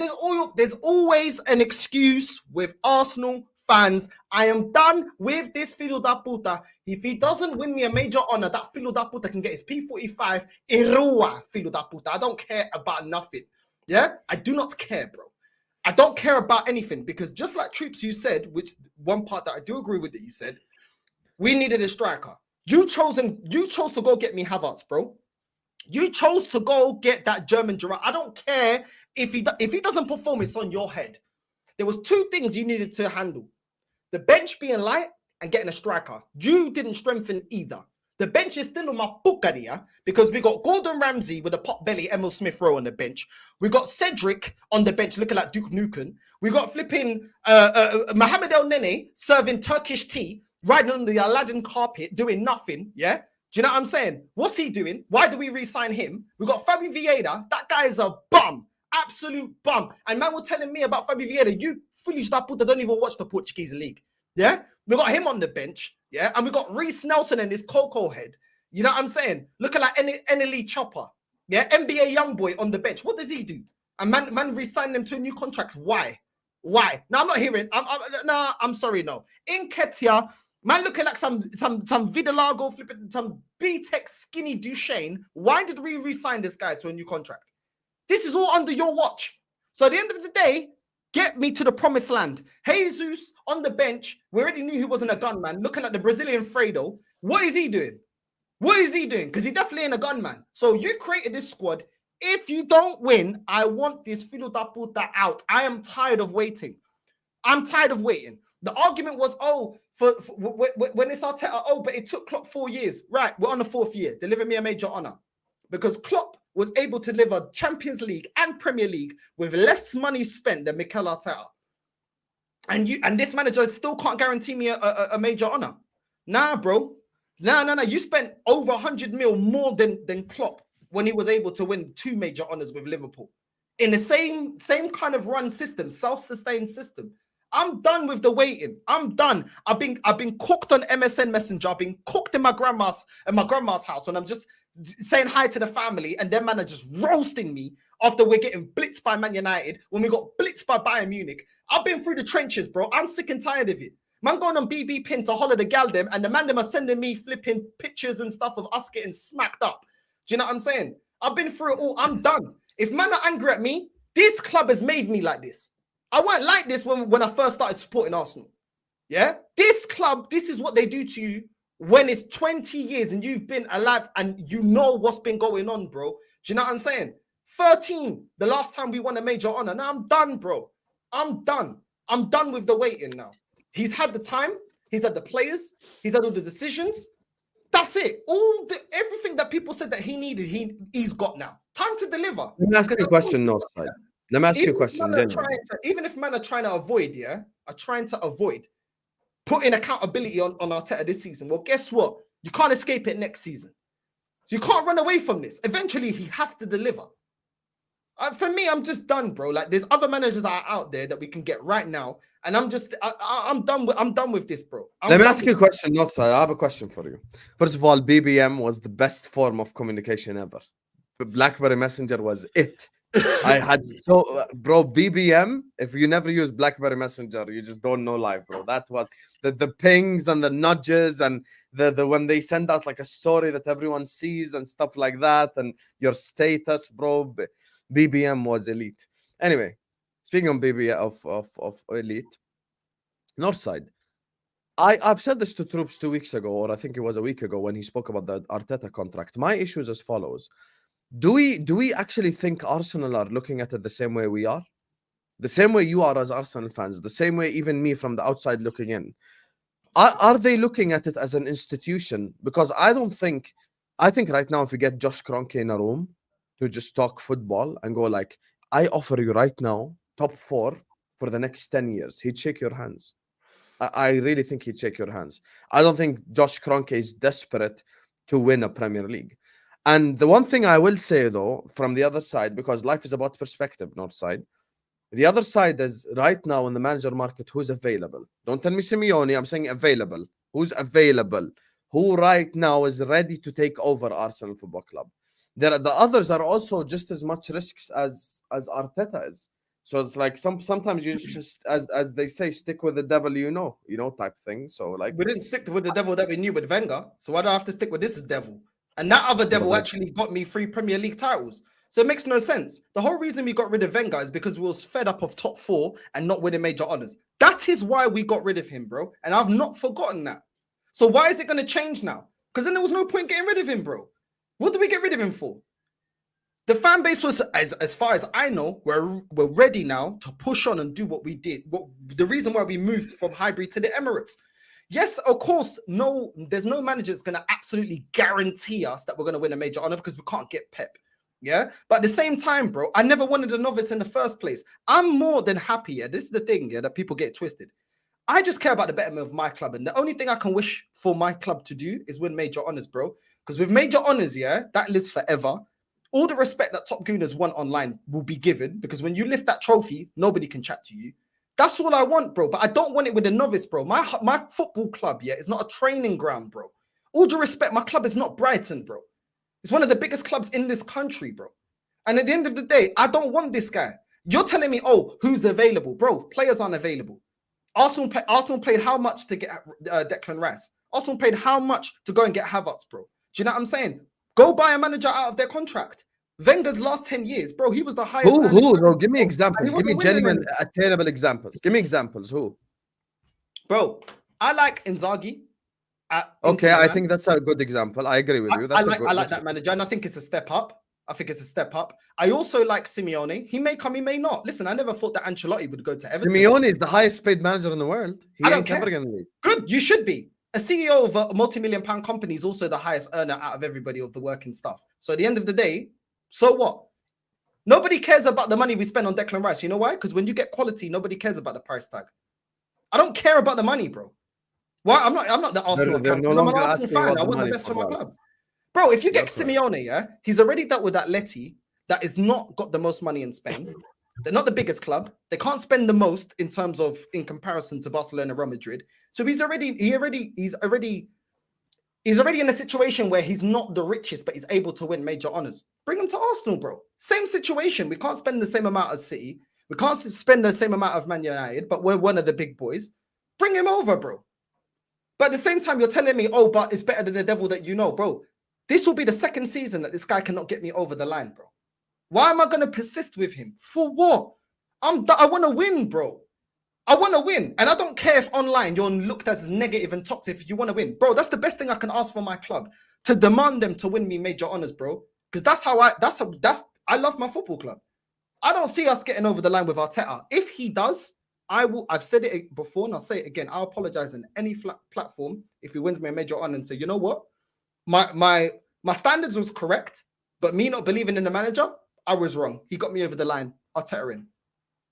There's always an excuse with Arsenal fans. I am done with this filo da puta. If he doesn't win me a major honor, that filo da puta can get his P45 Irua filo da puta. I don't care about nothing. Yeah, I do not care, bro. I don't care about anything, because just like Troopz, you said, which one part that I do agree with that you said, we needed a striker. You chose to go get me Havertz, bro. You chose to go get that German Gerard. I don't care if he doesn't perform, it's on your head. There was 2 things you needed to handle. The bench being light and getting a striker. You didn't strengthen either. The bench is still on my bucaria because we got Gordon Ramsay with a pot belly, Emil Smith Rowe on the bench. We got Cedric on the bench looking like Duke Nukem. We got flipping Mohamed El Nene serving Turkish tea, riding on the Aladdin carpet, doing nothing. Yeah. Do you know what I'm saying? What's he doing? Why do we re-sign him? We got Fabi Vieira. That guy is a bum. Absolute bum. And man was telling me about Fabi Vieira. You foolish that puta don't even watch the Portuguese league. Yeah? We got him on the bench. Yeah? And we got Reece Nelson and his Coco head. You know what I'm saying? Looking like Eneli Chopper. Yeah? NBA young boy on the bench. What does he do? And man re-signed them to a new contract. Why? Why? No, I'm not hearing. I'm sorry, no. In Ketia, man looking like some Vidalago flipping, some B-Tech skinny Duchesne. Why did we re-sign this guy to a new contract? This is all under your watch. So at the end of the day, get me to the promised land. Jesus on the bench. We already knew he wasn't a gunman. Looking at the Brazilian Fredo. What is he doing? What is he doing? Because he definitely ain't a gunman. So you created this squad. If you don't win, I want this Filo da Puta out. I am tired of waiting. I'm tired of waiting. The argument was, when it's Arteta, but it took Klopp 4 years. Right, we're on the 4th year. Deliver me a major honour. Because Klopp was able to deliver Champions League and Premier League with less money spent than Mikel Arteta. And this manager still can't guarantee me a major honour. Nah, bro. Nah. You spent over 100 mil more than Klopp when he was able to win 2 major honours with Liverpool. In the same kind of run system, self-sustained system. I'm done with the waiting. I'm done. I've been cooked on MSN Messenger. I've been cooked in my grandma's house when I'm just saying hi to the family, and them man are just roasting me after we're getting blitzed by Man United, when we got blitzed by Bayern Munich. I've been through the trenches, bro. I'm sick and tired of it. Man going on BB Pin to holler the gal them, and the man them are sending me flipping pictures and stuff of us getting smacked up. Do you know what I'm saying? I've been through it all. I'm done. If man are angry at me, this club has made me like this. I weren't like this when I first started supporting Arsenal. Yeah? This club, this is what they do to you when it's 20 years and you've been alive and you know what's been going on, bro. Do you know what I'm saying? 13, the last time we won a major honor. Now I'm done, bro. I'm done. I'm done with the waiting now. He's had the time. He's had the players. He's had all the decisions. That's it. Everything that people said that he needed, he's got now. Time to deliver. Let me ask you a question, Northside. Let me ask you a question. Even if man are trying to avoid, are trying to avoid putting accountability on Arteta this season. Well, guess what? You can't escape it next season. So you can't run away from this. Eventually, he has to deliver. For me, I'm just done, bro. Like, there's other managers that are out there that we can get right now, and I'm done with this, bro. Let me ask you a question, Northside. I have a question for you. First of all, BBM was the best form of communication ever. BlackBerry Messenger was it. Bro, BBM, if you never use BlackBerry Messenger, you just don't know life, bro. That's what the pings and the nudges and the when they send out like a story that everyone sees and stuff like that, and your status, bro. BBM was elite. Anyway, speaking of BBM of elite, Northside. I've said this to Troopz 2 weeks ago, or I think it was a week ago when he spoke about the Arteta contract. My issue is as follows. Do we actually think Arsenal are looking at it the same way we are? The same way you are as Arsenal fans, the same way even me from the outside looking in. Are they looking at it as an institution? Because I think right now if you get Josh Kroenke in a room to just talk football and go like, I offer you right now top 4 for the next 10 years, he'd shake your hands. I really think he'd shake your hands. I don't think Josh Kroenke is desperate to win a Premier League. And the one thing I will say, though, from the other side, because life is about perspective, Northside, the other side is right now in the manager market, who's available. Don't tell me Simeone, I'm saying available. Who's available? Who right now is ready to take over Arsenal Football Club? The others are also just as much risks as Arteta is. So it's like sometimes you just, as they say, stick with the devil you know type thing. So like we didn't stick with the devil that we knew with Wenger. So why do I have to stick with this devil? And that other devil actually got me 3 Premier League titles. So it makes no sense. The whole reason we got rid of Wenger is because we was fed up of top 4 and not winning major honours. That is why we got rid of him, bro. And I've not forgotten that. So why is it going to change now? Because then there was no point getting rid of him, bro. What did we get rid of him for? The fan base was, as far as I know, we're ready now to push on and do what we did. The reason why we moved from Highbury to the Emirates. Yes, of course, there's no manager that's going to absolutely guarantee us that we're going to win a major honour because we can't get Pep. Yeah, but at the same time, bro, I never wanted a novice in the first place. I'm more than happy. Yeah, this is the thing, yeah, that people get twisted. I just care about the betterment of my club, and the only thing I can wish for my club to do is win major honours, bro. Because with major honours, yeah, that lives forever. All the respect that Top Gooners want online will be given, because when you lift that trophy, nobody can chat to you. That's all I want, bro. But I don't want it with a novice, bro. My football club, yeah, is not a training ground, bro. All due respect, my club is not Brighton, bro. It's one of the biggest clubs in this country, bro. And at the end of the day, I don't want this guy. You're telling me, oh, who's available? Bro, players aren't available. Arsenal played how much to get Declan Rice? Arsenal paid how much to go and get Havertz, bro? Do you know what I'm saying? Go buy a manager out of their contract. Wenger's last 10 years, bro, he was the highest. Who? No, give me examples. Give me genuine, attainable examples. Give me examples. Who? Bro, I like Inzaghi. Okay, I think that's a good example. I agree with you. I like that manager, and I think it's a step up. I also like Simeone. He may come, he may not. Listen, I never thought that Ancelotti would go to Everton. Simeone is the highest paid manager in the world. He ain't ever gonna leave. Good, you should be. A CEO of a multi-million-pound company is also the highest earner out of everybody of the working stuff. So at the end of the day, so what? Nobody cares about the money we spend on Declan Rice. You know why? Because when you get quality, nobody cares about the price tag. I don't care about the money, bro. Why? I'm not the Arsenal fan. I'm an Arsenal fan. I want the best for my club. Bro, if you get Simeone, yeah, he's already dealt with that Letty that is not got the most money in Spain. They're not the biggest club. They can't spend the most in comparison to Barcelona, Real Madrid. So he's already in a situation where he's not the richest, but he's able to win major honours. Bring him to Arsenal, bro. Same situation. We can't spend the same amount as City. We can't spend the same amount of Man United, but we're one of the big boys. Bring him over, bro. But at the same time, you're telling me, oh, but it's better than the devil that you know, bro. This will be the second season that this guy cannot get me over the line, bro. Why am I going to persist with him? For what? I want to win, bro. I want to win. And I don't care if online you're looked as negative and toxic if you want to win. Bro, that's the best thing I can ask for my club. To demand them to win me major honours, bro. Because I love my football club. I don't see us getting over the line with Arteta. If he does, I've said it before and I'll say it again. I'll apologize on any platform if he wins me a major honour and say, you know what? My standards was correct, but me not believing in the manager, I was wrong. He got me over the line. Arteta in.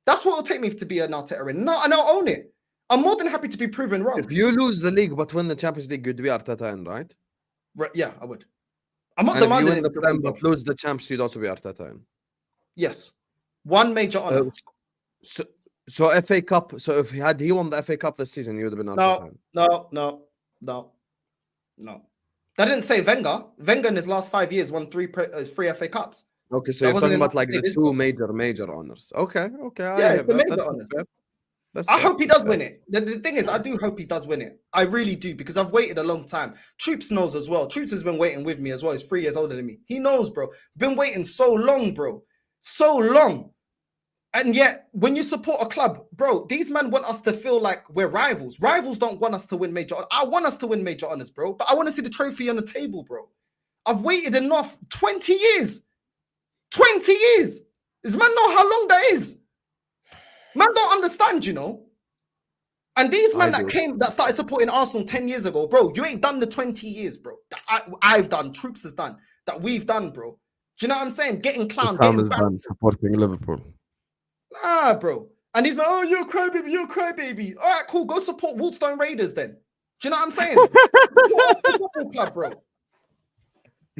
That's what it'll take me to be an Arteta in. No, and I'll own it. I'm more than happy to be proven wrong. If you lose the league but win the Champions League, you'd be Arteta in, right? Right, yeah, I would. I'm not and demanding if you win the Prem but lose the Champs, you'd also be Arteta in. Yes. One major honour. So FA Cup. So if he won the FA Cup this season, you would have been Arteta in. No. I didn't say Wenger. Wenger in his last 5 years won three FA Cups. Okay, so you're talking about like the two major honours. Okay. Yeah, it's the major honours. I hope he does win it. The thing is, I do hope he does win it. I really do, because I've waited a long time. Troopz knows as well. Troopz has been waiting with me as well. He's 3 years older than me. He knows, bro. Been waiting so long, bro. So long. And yet, when you support a club, bro, these men want us to feel like we're rivals. Rivals don't want us to win major honours. I want us to win major honours, bro. But I want to see the trophy on the table, bro. I've waited enough. 20 years. 20 years. Does man know how long that is? Man don't understand, you know. And these men that started supporting Arsenal 10 years ago, bro, you ain't done the 20 years, bro. That I've done, Troopz has done, that we've done, bro. Do you know what I'm saying? Getting clowned. Getting done supporting Liverpool. Nah, bro. And he's like, oh, you're a crybaby. All right, cool. Go support Woolstone Raiders then. Do you know what I'm saying? Football club, bro.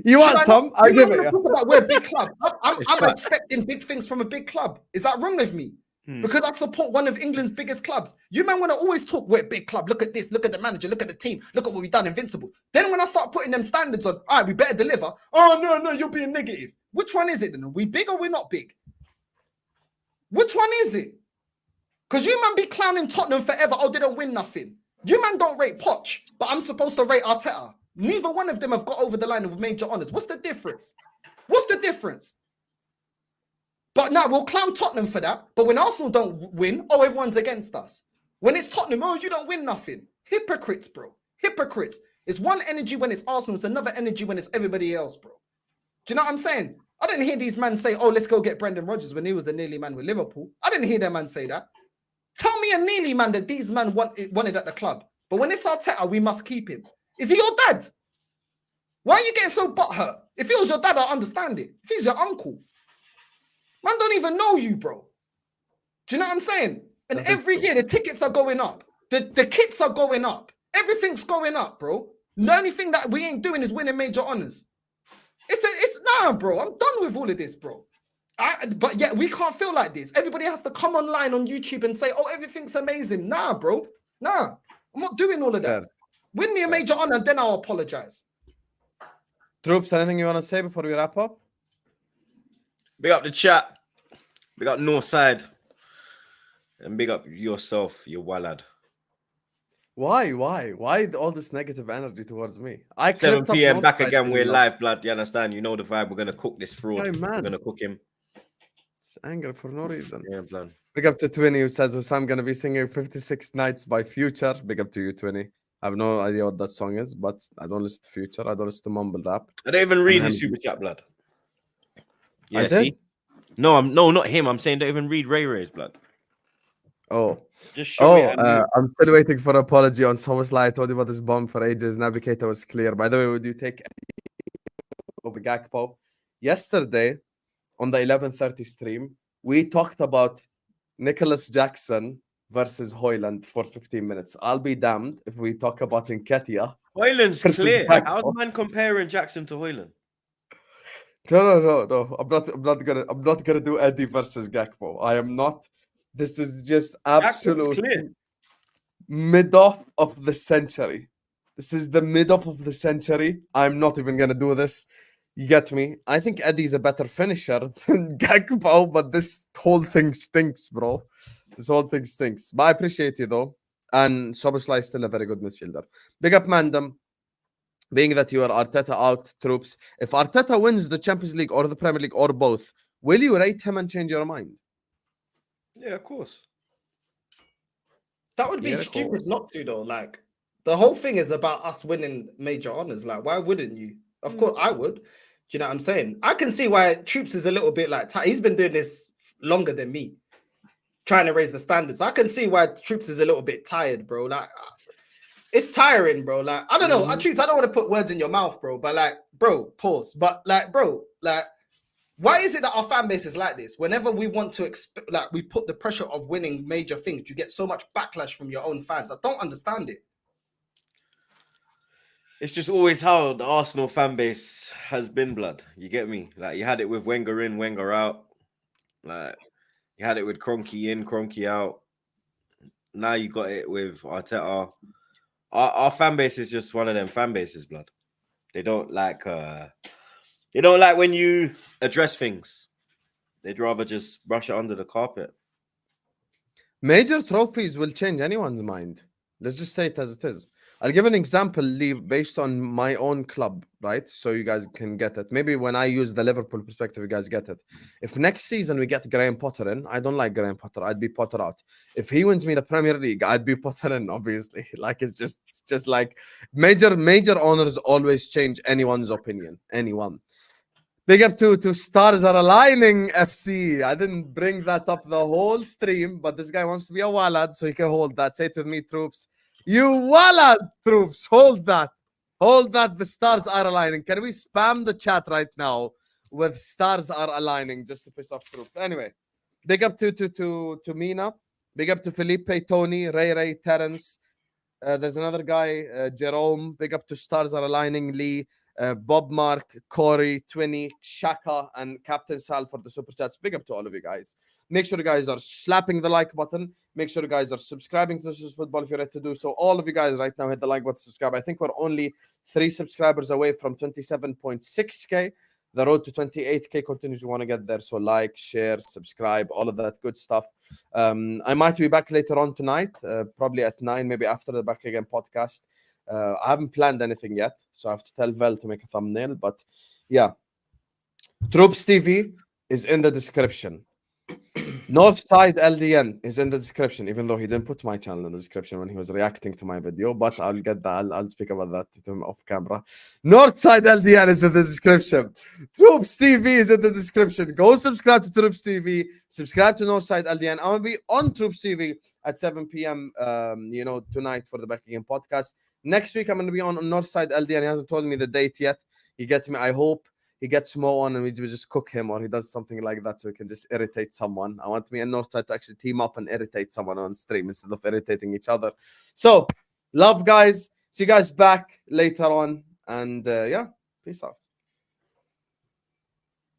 You want some? I give it. We're a big club. I'm expecting big things from a big club. Is that wrong with me? Because I support one of England's biggest clubs. You man want to always talk, we're a big club. Look at this. Look at the manager. Look at the team. Look at what we've done. Invincible. Then when I start putting them standards on, all right, we better deliver. Oh, no, you're being negative. Which one is it then? Are we big or we're not big? Which one is it? Because you man be clowning Tottenham forever. Oh, they don't win nothing. You man don't rate Poch, but I'm supposed to rate Arteta. Neither one of them have got over the line with major honours. What's the difference? But now we'll clown Tottenham for that. But when Arsenal don't win, oh, everyone's against us. When it's Tottenham, oh, you don't win nothing. Hypocrites, bro. Hypocrites. It's one energy when it's Arsenal. It's another energy when it's everybody else, bro. Do you know what I'm saying? I didn't hear these men say, oh, let's go get Brendan Rodgers when he was the nearly man with Liverpool. I didn't hear them man say that. Tell me a nearly man that these men wanted at the club. But when it's Arteta, we must keep him. Is he your dad? Why are you getting so butthurt? If he was your dad, I'll understand it. If he's your uncle, man don't even know you, bro. Do you know what I'm saying? And every year, the tickets are going up. The kits are going up. Everything's going up, bro. The only thing that we ain't doing is winning major honours. It's nah, bro. I'm done with all of this, bro. But yet we can't feel like this. Everybody has to come online on YouTube and say, oh, everything's amazing. Nah, bro. Nah. I'm not doing all of that. Win me a major honour, then I'll apologize. Troopz, anything you want to say before we wrap up? Big up the chat. Big up Northside. And big up yourself, you wallad. Why all this negative energy towards me? 7 p.m. back again. We're live, blood. You understand? You know the vibe. We're gonna cook this fraud. Hey, we're gonna cook him. It's anger for no reason. Yeah, blood. Big up to Twinny who says Husam gonna be singing 56 Nights by Future. Big up to you, Twinny. I have no idea what that song is, but I don't listen to Future. I don't listen to mumble rap. I don't even read his super chat, blood. Yeah, I did? see? No, not him. I'm saying don't even read Ray Ray's blood. Oh. Just show me. I'm still waiting for an apology on Somersley. I told you about this bomb for ages. Navigator was clear. By the way, would you take over Gakpo? Yesterday, on the 11:30 stream, we talked about Nicholas Jackson versus Hoyland for 15 minutes. I'll be damned if we talk about Nketiah. Hoyland's clear. How's man comparing Jackson to Hoyland? No. I'm not gonna do Eddie versus Gakpo. I am not. This is just absolute mid-off of the century. This is the mid-off of the century. I'm not even gonna do this. You get me? I think Eddie's a better finisher than Gakpo, but this whole thing stinks, bro. This whole thing stinks. But I appreciate you though. And Soboslai is still a very good midfielder. Big up Mandem. Being that you are Arteta out, Troopz. If Arteta wins the Champions League or the Premier League or both, will you rate him and change your mind? Yeah, of course. That would be stupid not to, though. Like, the whole thing is about us winning major honours. Like, why wouldn't you? Of course, I would. Do you know what I'm saying? I can see why Troopz is a little bit like... He's been doing this longer than me, trying to raise the standards. I can see why Troopz is a little bit tired, bro. Like, it's tiring, bro. Like, I don't know. Troopz, I don't want to put words in your mouth, bro. But, like, bro, pause. But, like, bro, like... Why is it that our fan base is like this? Whenever we want to, we put the pressure of winning major things, you get so much backlash from your own fans. I don't understand it. It's just always how the Arsenal fan base has been, blood. You get me? Like, you had it with Wenger in, Wenger out. Like, you had it with Kroenke in, Kroenke out. Now you got it with Arteta. Our fan base is just one of them fan bases, blood. They don't like... They don't like when you address things. They'd rather just brush it under the carpet. Major trophies will change anyone's mind. Let's just say it as it is. I'll give an example, Lee, based on my own club, right? So you guys can get it. Maybe when I use the Liverpool perspective, you guys get it. If next season we get Graham Potter in, I don't like Graham Potter. I'd be Potter out. If he wins me the Premier League, I'd be Potter in, obviously. Like, it's just like major honors always change anyone's opinion. Anyone. Big up to Stars Are Aligning FC. I didn't bring that up the whole stream, but this guy wants to be a Walad, so he can hold that. Say it with me, Troopz. You Walad, Troopz. Hold that. Hold that. The Stars Are Aligning. Can we spam the chat right now with Stars Are Aligning just to piss off Troopz? Anyway, big up to Mina. Big up to Felipe, Tony, Ray, Terence. There's another guy, Jerome. Big up to Stars Are Aligning, Lee. Bob Mark, Corey, Twinny, Shaka, and Captain Sal for the super chats. Big up to all of you guys. Make sure you guys are slapping the like button. Make sure you guys are subscribing to This Is Football if you're ready to do so. All of you guys right now hit the like button, subscribe. I think we're only 3 subscribers away from 27.6k. The road to 28k continues. We want to get there. So like, share, subscribe, all of that good stuff. I might be back later on tonight, probably at 9, maybe after the Back Again podcast. I haven't planned anything yet, so I have to tell Vel to make a thumbnail. But yeah, Troopz TV is in the description. Northside LDN is in the description, even though he didn't put my channel in the description when he was reacting to my video. But I'll get that. I'll speak about that to him off camera. Northside LDN is in the description. Troopz TV is in the description. Go subscribe to Troopz TV. Subscribe to Northside LDN. I'm gonna be on Troopz TV at 7 p.m. Tonight for the Back Again podcast. Next week I'm gonna be on Northside LDN. He hasn't told me the date yet. He gets me. I hope he gets Mo on and we just cook him, or he does something like that so we can just irritate someone. I want me and Northside to actually team up and irritate someone on stream instead of irritating each other. So, love, guys. See you guys back later on. And yeah, peace out.